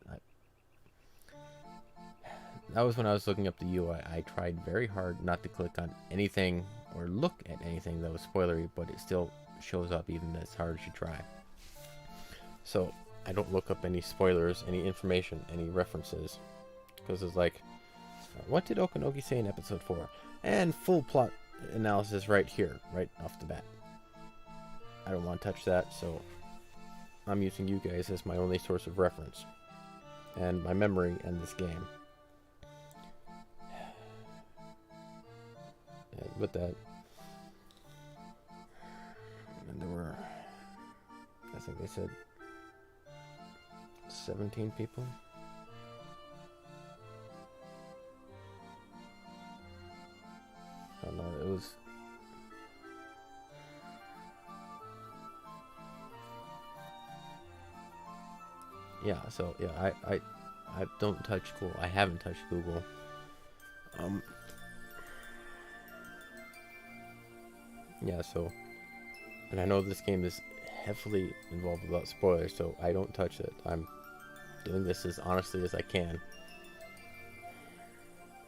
that was when I was looking up the UI. I tried very hard not to click on anything or look at anything that was spoilery, but it still shows up even as hard as you try. So I don't look up any spoilers, any information, any references, because it's like, what did Okanogi say in episode 4? And full plot analysis right here, right off the bat. I don't want to touch that, so I'm using you guys as my only source of reference and my memory in this game. And with that, and there were, I think they said 17 people. Oh no, it was. Yeah, so yeah, I don't touch Google. I haven't touched Google. Yeah, so, and I know this game is heavily involved about spoilers, so I don't touch it. I'm doing this as honestly as I can.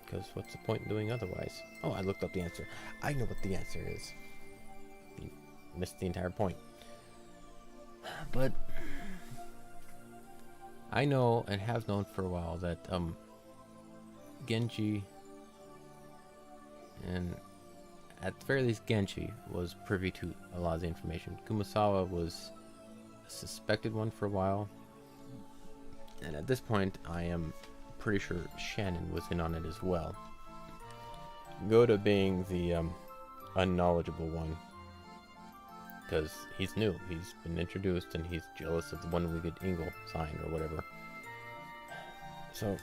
Because what's the point in doing otherwise? Oh, I looked up the answer. I know what the answer is. You missed the entire point. But I know and have known for a while that Genji, and at the very least Genji, was privy to a lot of the information. Kumasawa was a suspected one for a while, and at this point I am pretty sure Shannon was in on it as well. Goda being the unknowledgeable one, because he's new, he's been introduced, and he's jealous of the one-legged eagle sign or whatever. So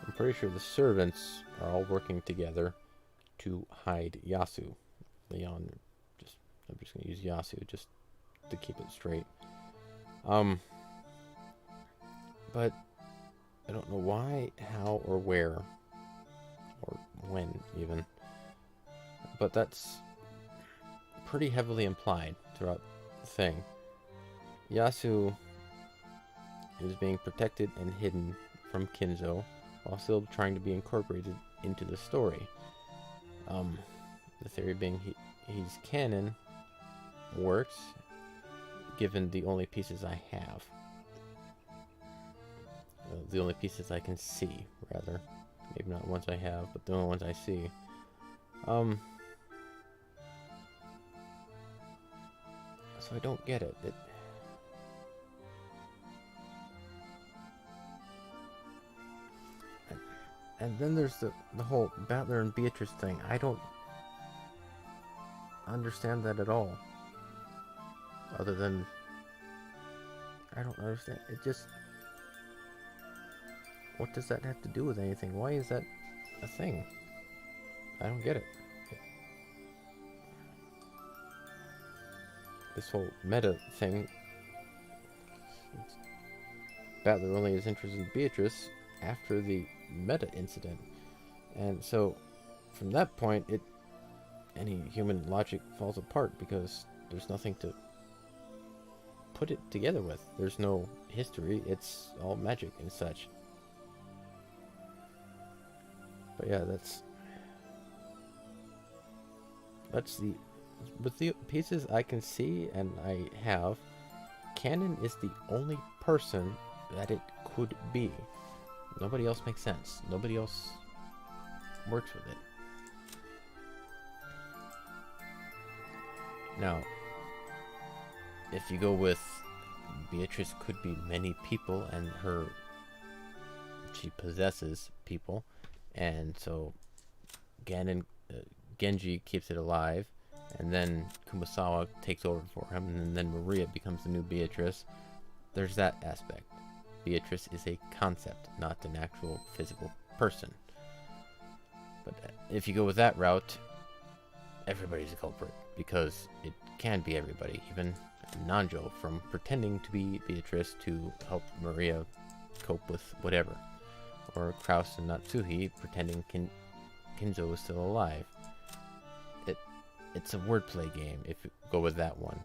I'm pretty sure the servants are all working together to hide Yasu. Leon, I'm just gonna use Yasu just to keep it straight. But I don't know why, how, or where, or when even. But that's pretty heavily implied throughout the thing. Yasu is being protected and hidden from Kinzo while still trying to be incorporated into the story. The theory being he's canon works given the only pieces I have. The only pieces I can see, rather. Maybe not ones I have, but the only ones I see. So I don't get it. And then there's the whole Battler and Beatrice thing. I don't understand that at all. Other than... I don't understand. It just... What does that have to do with anything? Why is that a thing? I don't get it. This whole meta thing... Battler only is interested in Beatrice after the meta incident. And so, from that point, any human logic falls apart because there's nothing to put it together with. There's no history. It's all magic and such. But yeah, that's the... With the pieces I can see and I have, canon is the only person that it could be. Nobody else makes sense. Nobody else works with it. Now, if you go with Beatrice could be many people and she possesses people, and so Genji keeps it alive, and then Kumasawa takes over for him, and then Maria becomes the new Beatrice. There's that aspect. Beatrice is a concept, not an actual physical person. But if you go with that route, everybody's a culprit, because it can be everybody, even Nanjo, from pretending to be Beatrice to help Maria cope with whatever, or Kraus and Natsuhi pretending Kinzo is still alive. It's a wordplay game if you go with that one.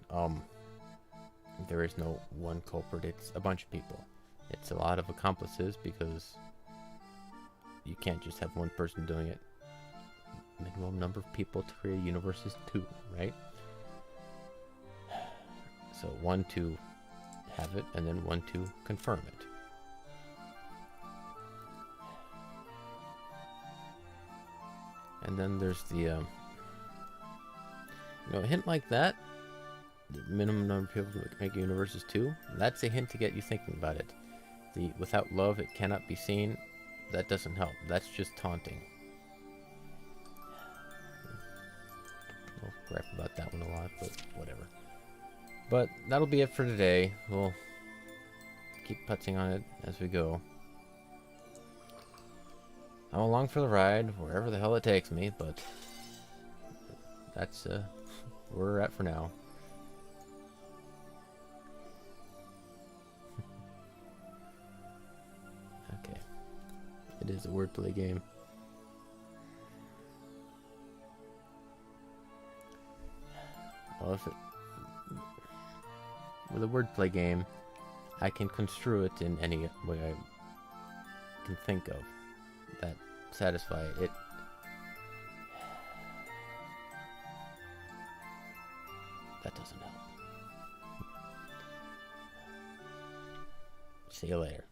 There is no one culprit, it's a bunch of people. It's a lot of accomplices because you can't just have one person doing it. Minimum number of people to create a universe is 2, right? So 1 to have it, and then 1 to confirm it. And then there's the, a hint like that, the minimum number of people to make a universe is 2, that's a hint to get you thinking about it. The without love it cannot be seen, that doesn't help. That's just taunting. We'll gripe about that one a lot, but whatever. But that'll be it for today. We'll keep putzing on it as we go. I'm along for the ride, wherever the hell it takes me, but that's where we're at for now. Okay. It is a wordplay game. Well, with a wordplay game, I can construe it in any way I can think of that satisfy it. That doesn't help. See you later.